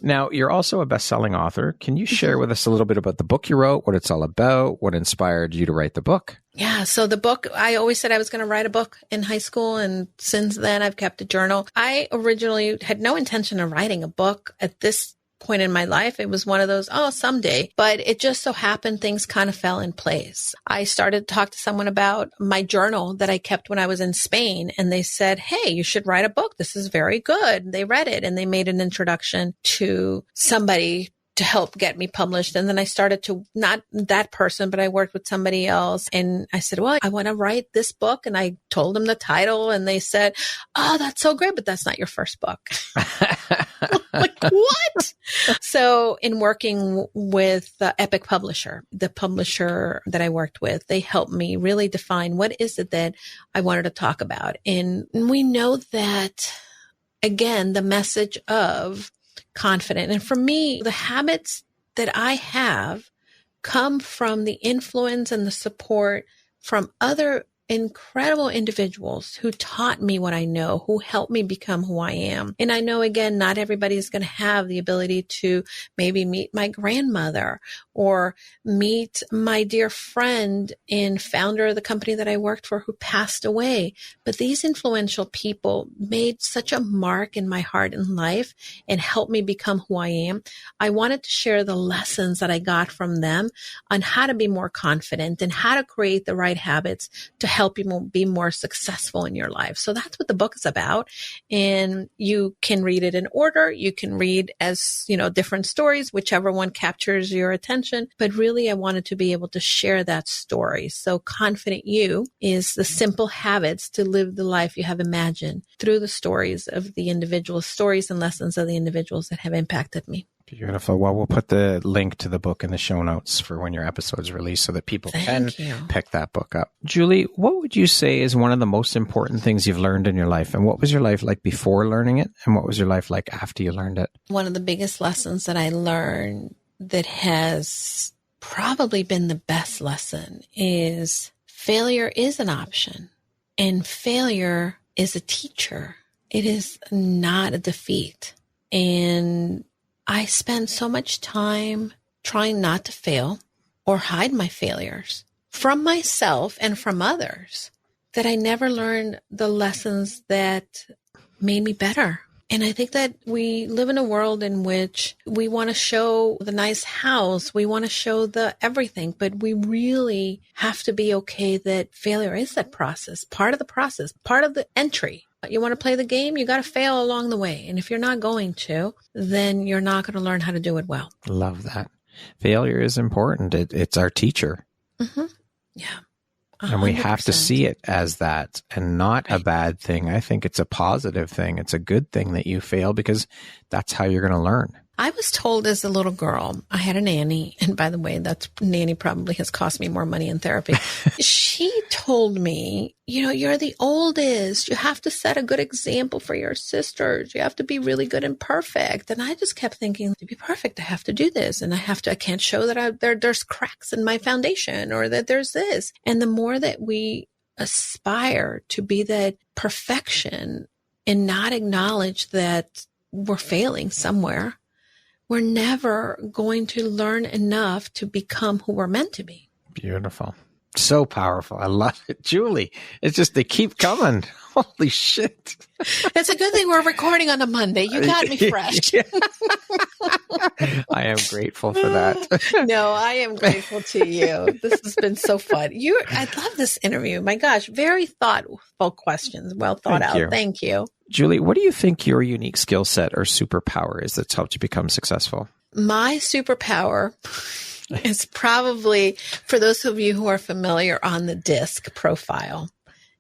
Now, you're also a best-selling author. Can you share with us a little bit about the book you wrote, what it's all about, what inspired you to write the book? Yeah. So the book, I always said I was going to write a book in high school. And since then, I've kept a journal. I originally had no intention of writing a book at this point in my life. It was one of those, oh, someday. But it just so happened things kind of fell in place. I started to talk to someone about my journal that I kept when I was in Spain. And they said, hey, you should write a book. This is very good. They read it and they made an introduction to somebody to help get me published. And then I started to, not that person, but I worked with somebody else. And I said, well, I want to write this book. And I told them the title and they said, oh, that's so great, but that's not your first book. Like, what? So in working with the Epic publisher, the publisher that I worked with, they helped me really define what is it that I wanted to talk about. And we know that, again, the message of confident. And for me, the habits that I have come from the influence and the support from other incredible individuals who taught me what I know, who helped me become who I am. And I know, again, not everybody is going to have the ability to maybe meet my grandmother or meet my dear friend and founder of the company that I worked for who passed away. But these influential people made such a mark in my heart and life and helped me become who I am. I wanted to share the lessons that I got from them on how to be more confident and how to create the right habits to help you be more successful in your life. So that's what the book is about. And you can read it in order. You can read as, different stories, whichever one captures your attention. But really, I wanted to be able to share that story. So Confident You is the simple habits to live the life you have imagined through the stories of the individual stories and lessons of the individuals that have impacted me. Beautiful. Well, we'll put the link to the book in the show notes for when your episode's released so that people can pick that book up. Julie, what would you say is one of the most important things you've learned in your life? And what was your life like before learning it? And what was your life like after you learned it? One of the biggest lessons that I learned that has probably been the best lesson is failure is an option and failure is a teacher. It is not a defeat. And I spend so much time trying not to fail or hide my failures from myself and from others that I never learned the lessons that made me better. And I think that we live in a world in which we want to show the nice house, we want to show the everything, but we really have to be okay that failure is that process, part of the process, part of the entry. You want to play the game, you got to fail along the way. And if you're not going to, then you're not going to learn how to do it well. Love that. Failure is important. It's our teacher. Mm-hmm. Yeah. 100%. And we have to see it as that and not a bad thing. I think it's a positive thing. It's a good thing that you fail because that's how you're going to learn. I was told as a little girl, I had a nanny. And by the way, that nanny probably has cost me more money in therapy. She told me, you're the oldest. You have to set a good example for your sisters. You have to be really good and perfect. And I just kept thinking, to be perfect, I have to do this. And I can't show that there's cracks in my foundation or that there's this. And the more that we aspire to be that perfection and not acknowledge that we're failing somewhere, we're never going to learn enough to become who we're meant to be. Beautiful. So powerful. I love it. Julie, it's just, they keep coming. Holy shit. It's a good thing we're recording on a Monday. You got me fresh. I am grateful for that. No, I am grateful to you. This has been so fun. I love this interview. My gosh, very thoughtful questions. Well thought out. Thank you. Julie, what do you think your unique skill set or superpower is that's helped you become successful? My superpower is probably, for those of you who are familiar, on the DISC profile.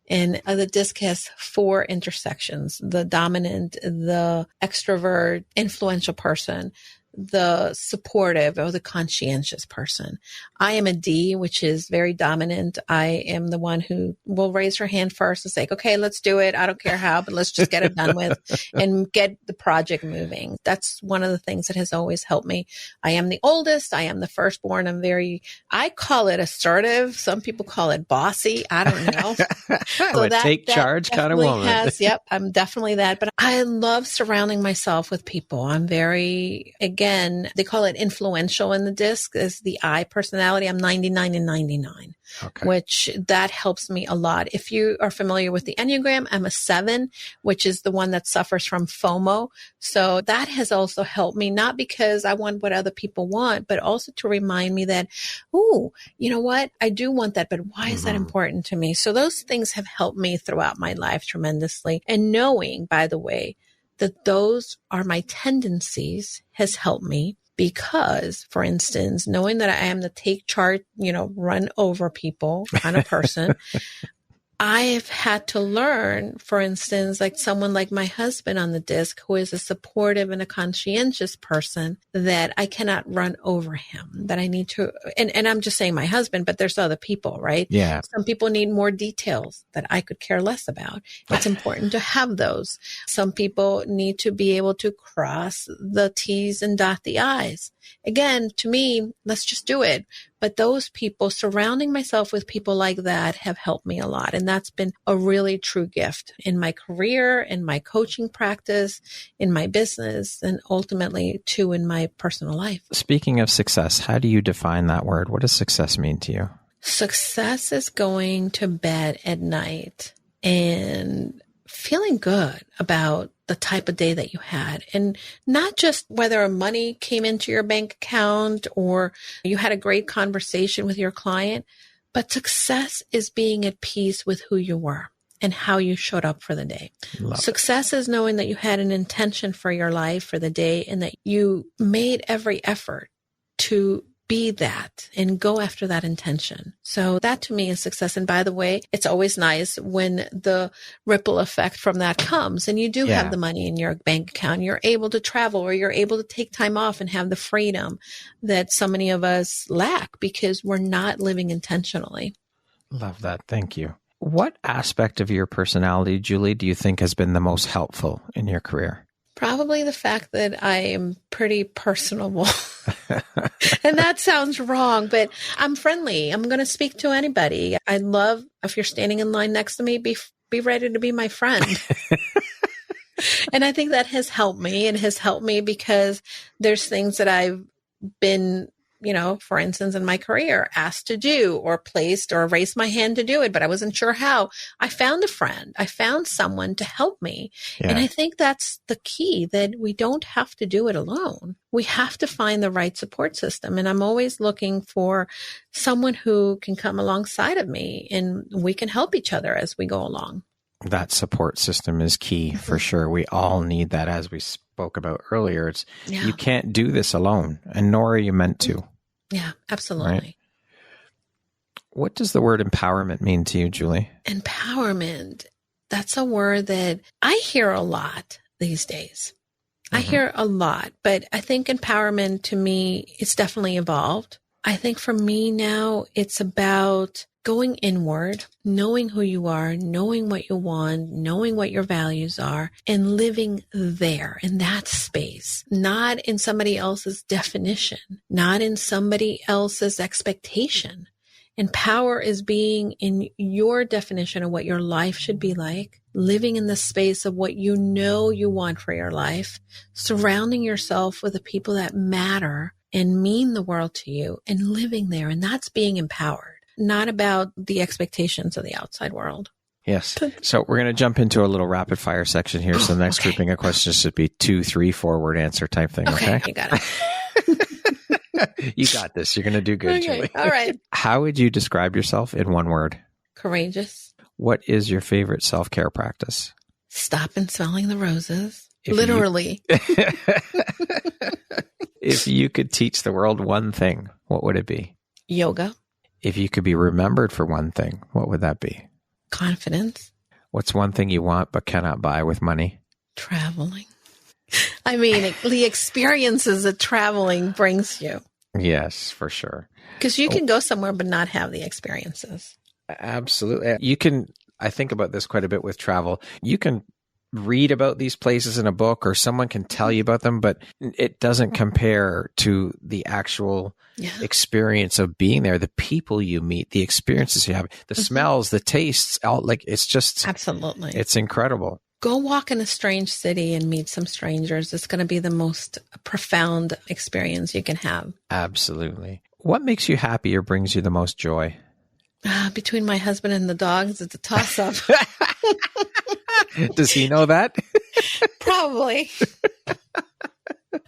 And the DISC has 4 intersections: the dominant, the extrovert, influential person, the supportive, or the conscientious person. I am a D, which is very dominant. I am the one who will raise her hand first and say, okay, let's do it. I don't care how, but let's just get it done with and get the project moving. That's one of the things that has always helped me. I am the oldest. I am the firstborn. I call it assertive. Some people call it bossy. I don't know. So take charge kind of woman. Yep, I'm definitely that. But I love surrounding myself with people. I'm very, again, again, they call it influential in the disc is the I personality. I'm 99 and 99, which that helps me a lot. If you are familiar with the Enneagram, I'm a 7, which is the one that suffers from FOMO. So that has also helped me, not because I want what other people want, but also to remind me that, ooh, you know what? I do want that, but why is that important to me? So those things have helped me throughout my life tremendously. And knowing, by the way, that those are my tendencies has helped me because, for instance, knowing that I am the take charge, run over people kind of person, I've had to learn, for instance, like someone like my husband on the disc, who is a supportive and a conscientious person, that I cannot run over him, that I need to, and I'm just saying my husband, but there's other people, right? Yeah. Some people need more details that I could care less about. It's important to have those. Some people need to be able to cross the T's and dot the I's. Again, to me, let's just do it. But those people, surrounding myself with people like that, have helped me a lot. And that's been a really true gift in my career, in my coaching practice, in my business, and ultimately too in my personal life. Speaking of success, how do you define that word? What does success mean to you? Success is going to bed at night and feeling good about the type of day that you had, and not just whether money came into your bank account or you had a great conversation with your client, but success is being at peace with who you were and how you showed up for the day. Success is knowing that you had an intention for your life for the day and that you made every effort to be that and go after that intention. So that to me is success. And by the way, it's always nice when the ripple effect from that comes and you do have the money in your bank account, you're able to travel or you're able to take time off and have the freedom that so many of us lack because we're not living intentionally. Love that. Thank you. What aspect of your personality, Julie, do you think has been the most helpful in your career? Probably the fact that I am pretty personable. And that sounds wrong, but I'm friendly. I'm going to speak to anybody. I love, if you're standing in line next to me, be ready to be my friend. And I think that has helped me, and has helped me because there's things that I've been, for instance, in my career, asked to do or placed or raised my hand to do it, but I wasn't sure how. I found a friend. I found someone to help me. Yeah. And I think that's the key, that we don't have to do it alone. We have to find the right support system. And I'm always looking for someone who can come alongside of me and we can help each other as we go along. That support system is key for sure. We all need that, as we spoke about earlier. You can't do this alone, and nor are you meant to. Yeah, absolutely. Right? What does the word empowerment mean to you, Julie? Empowerment. That's a word that I hear a lot these days. I hear a lot, but I think empowerment to me, it's definitely evolved. I think for me now, it's about going inward, knowing who you are, knowing what you want, knowing what your values are, and living there in that space, not in somebody else's definition, not in somebody else's expectation. And power is being in your definition of what your life should be like, living in the space of what you know you want for your life, surrounding yourself with the people that matter and mean the world to you, and living there. And that's being empowered, not about the expectations of the outside world. Yes. So we're going to jump into a little rapid fire section here. So the next grouping of questions should be 2, 3, 4 word answer type thing. Okay. You got it. You got this. You're going to do good, Julie. All right. How would you describe yourself in one word? Courageous. What is your favorite self-care practice? Stop smelling the roses. Literally. If you could teach the world one thing, what would it be? Yoga. If you could be remembered for one thing, what would that be? Confidence. What's one thing you want but cannot buy with money? Traveling. I mean, the experiences that traveling brings you. Yes, for sure. Because you can go somewhere but not have the experiences. Absolutely. You can, I think about this quite a bit with travel. You can read about these places in a book or someone can tell you about them, but it doesn't compare to the actual experience of being there, the people you meet, the experiences you have, the smells, the tastes, it's just, absolutely, it's incredible. go walk in a strange city and meet some strangers. It's going to be the most profound experience you can have. Absolutely. What makes you happy or brings you the most joy? Between my husband and the dogs, it's a toss-up. Does he know that? Probably.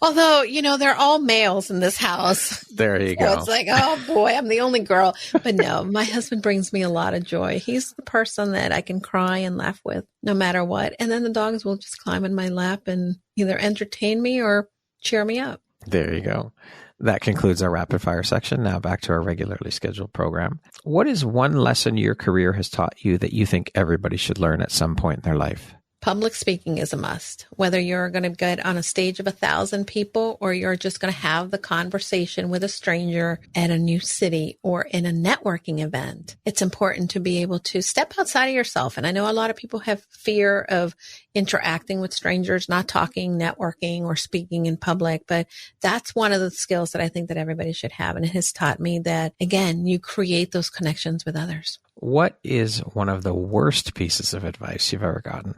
Although, they're all males in this house. There you go. It's like, oh boy, I'm the only girl. But no, my husband brings me a lot of joy. He's the person that I can cry and laugh with no matter what. And then the dogs will just climb in my lap and either entertain me or cheer me up. There you go. That concludes our rapid fire section. Now back to our regularly scheduled program. What is one lesson your career has taught you that you think everybody should learn at some point in their life? Public speaking is a must. Whether you're going to get on a stage of 1,000 people or you're just going to have the conversation with a stranger at a new city or in a networking event, it's important to be able to step outside of yourself. And I know a lot of people have fear of interacting with strangers, not talking, networking, or speaking in public, but that's one of the skills that I think that everybody should have. And it has taught me that, again, you create those connections with others. What is one of the worst pieces of advice you've ever gotten?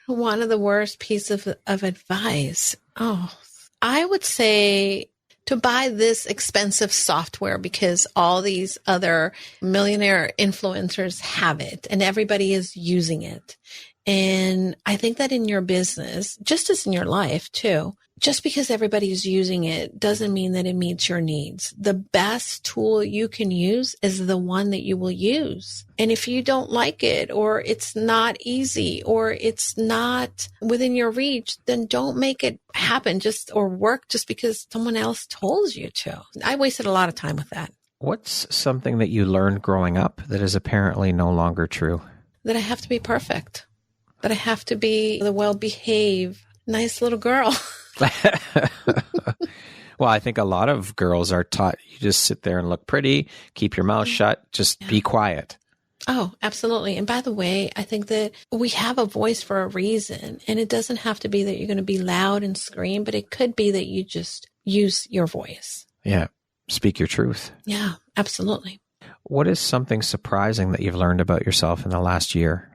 One of the worst pieces of advice. Oh, I would say to buy this expensive software because all these other millionaire influencers have it and everybody is using it. And I think that in your business, just as in your life too, just because everybody is using it doesn't mean that it meets your needs. The best tool you can use is the one that you will use. And if you don't like it, or it's not easy, or it's not within your reach, then don't make it happen or work just because someone else told you to. I wasted a lot of time with that. What's something that you learned growing up that is apparently no longer true? That I have to be perfect. That I have to be the well-behaved, nice little girl. Well, I think a lot of girls are taught you just sit there and look pretty, keep your mouth shut, just be quiet. Oh, absolutely. And by the way, I think that we have a voice for a reason, and it doesn't have to be that you're going to be loud and scream, but it could be that you just use your voice. Yeah. Speak your truth. Yeah, absolutely. What is something surprising that you've learned about yourself in the last year?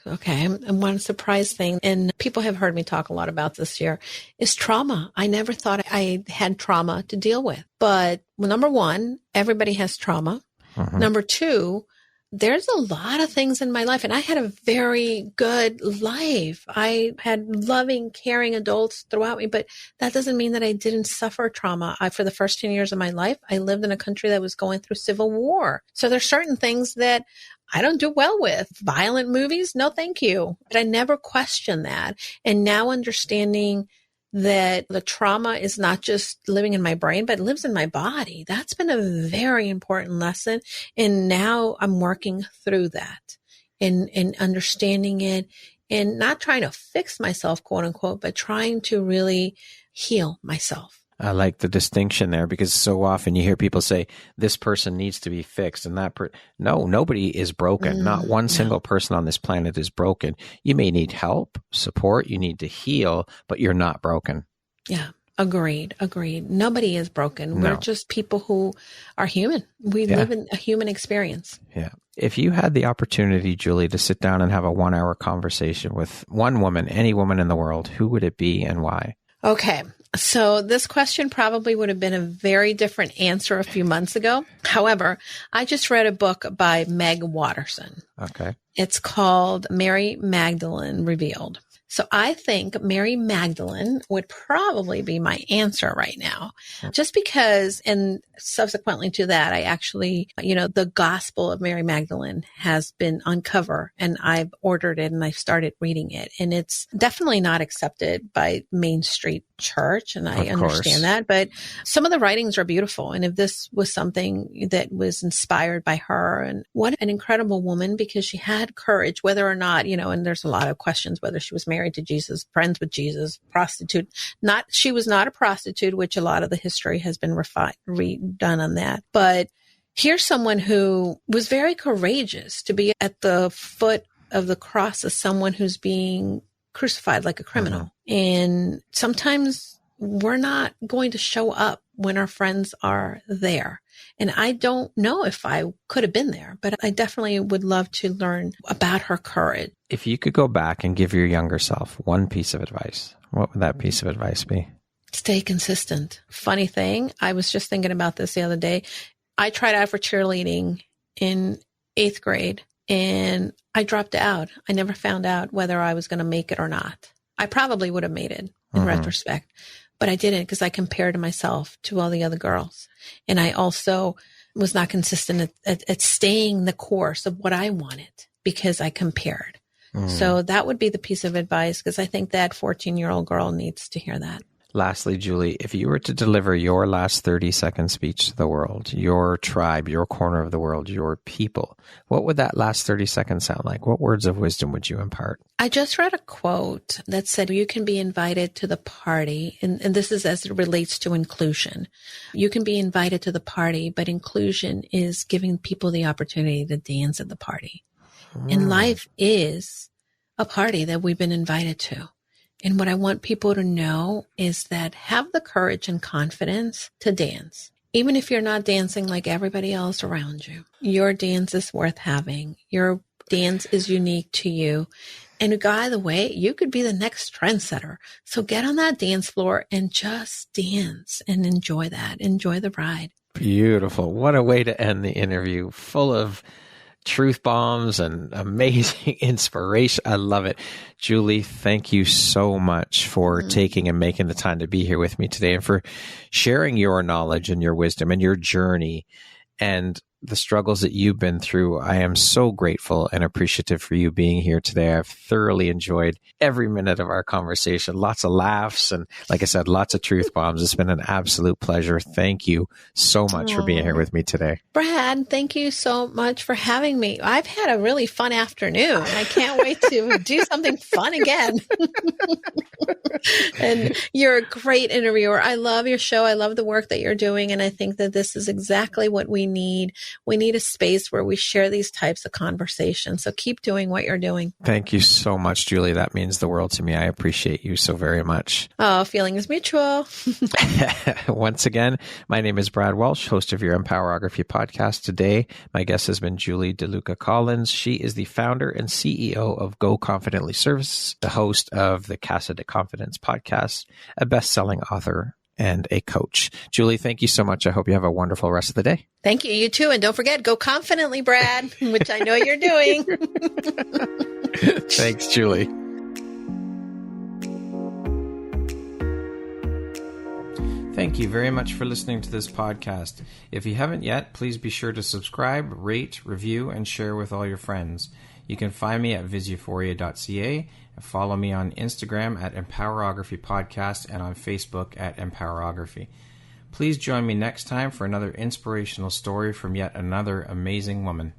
Okay. And one surprise thing, and people have heard me talk a lot about this year, is trauma. I never thought I had trauma to deal with. But number one, everybody has trauma. Mm-hmm. Number two, there's a lot of things in my life, and I had a very good life. I had loving, caring adults throughout me, but that doesn't mean that I didn't suffer trauma. For the first 10 years of my life, I lived in a country that was going through civil war. So there's certain things that I don't do well with. Violent movies? No, thank you. But I never questioned that. And now understanding that the trauma is not just living in my brain, but it lives in my body. That's been a very important lesson. And now I'm working through that and understanding it and not trying to fix myself, quote unquote, but trying to really heal myself. I like the distinction there because so often you hear people say, this person needs to be fixed and no, nobody is broken. Not one single person on this planet is broken. You may need help, support, you need to heal, but you're not broken. Yeah. Agreed. Nobody is broken. No. We're just people who are human. We live in a human experience. Yeah. If you had the opportunity, Julie, to sit down and have a 1-hour conversation with one woman, any woman in the world, who would it be and why? Okay. So this question probably would have been a very different answer a few months ago. However, I just read a book by Meg Watterson. Okay. It's called Mary Magdalene Revealed. So I think Mary Magdalene would probably be my answer right now, just because, and subsequently to that, I actually, the Gospel of Mary Magdalene has been uncovered and I've ordered it and I've started reading it. And it's definitely not accepted by Main Street Church. And I understand that, but some of the writings are beautiful. And if this was something that was inspired by her, and what an incredible woman, because she had courage, whether or not, and there's a lot of questions, whether she was married to Jesus, friends with Jesus, prostitute. She was not a prostitute, which a lot of the history has been redone on that. But here's someone who was very courageous to be at the foot of the cross as someone who's being crucified like a criminal. And sometimes we're not going to show up when our friends are there. And I don't know if I could have been there, but I definitely would love to learn about her courage. If you could go back and give your younger self one piece of advice, what would that piece of advice be? Stay consistent. Funny thing, I was just thinking about this the other day. I tried out for cheerleading in 8th grade and I dropped out. I never found out whether I was going to make it or not. I probably would have made it in retrospect, but I didn't because I compared myself to all the other girls. And I also was not consistent at staying the course of what I wanted because I compared. So that would be the piece of advice because I think that 14-year-old girl needs to hear that. Lastly, Julie, if you were to deliver your last 30-second speech to the world, your tribe, your corner of the world, your people, what would that last 30 seconds sound like? What words of wisdom would you impart? I just read a quote that said, you can be invited to the party, and this is as it relates to inclusion. You can be invited to the party, but inclusion is giving people the opportunity to dance at the party. And life is a party that we've been invited to. And what I want people to know is that have the courage and confidence to dance. Even if you're not dancing like everybody else around you, your dance is worth having. Your dance is unique to you. And by the way, you could be the next trendsetter. So get on that dance floor and just dance and enjoy that. Enjoy the ride. Beautiful. What a way to end the interview, full of truth bombs and amazing inspiration. I love it. Julie, thank you so much for taking and making the time to be here with me today and for sharing your knowledge and your wisdom and your journey and the struggles that you've been through. I am so grateful and appreciative for you being here today. I've thoroughly enjoyed every minute of our conversation. Lots of laughs and, like I said, lots of truth bombs. It's been an absolute pleasure. Thank you so much for being here with me today. Brad, thank you so much for having me. I've had a really fun afternoon. I can't wait to do something fun again. And you're a great interviewer. I love your show. I love the work that you're doing. And I think that this is exactly what we need. We need a space where we share these types of conversations. So keep doing what you're doing. Thank you so much, Julie. That means the world to me. I appreciate you so very much. Oh, feeling is mutual. Once again, my name is Brad Walsh, host of your Empowerography Podcast. Today, my guest has been Julie DeLucca-Collins. She is the founder and CEO of Go Confidently Services, the host of the Casa DeConfidence Podcast, a best-selling author, and a coach. Julie, thank you so much. I hope you have a wonderful rest of the day. Thank you. You too. And don't forget, go confidently, Brad, which I know you're doing. Thanks, Julie. Thank you very much for listening to this podcast. If you haven't yet, please be sure to subscribe, rate, review, and share with all your friends. You can find me at visuphoria.ca and follow me on Instagram at Empowerography Podcast and on Facebook at Empowerography. Please join me next time for another inspirational story from yet another amazing woman.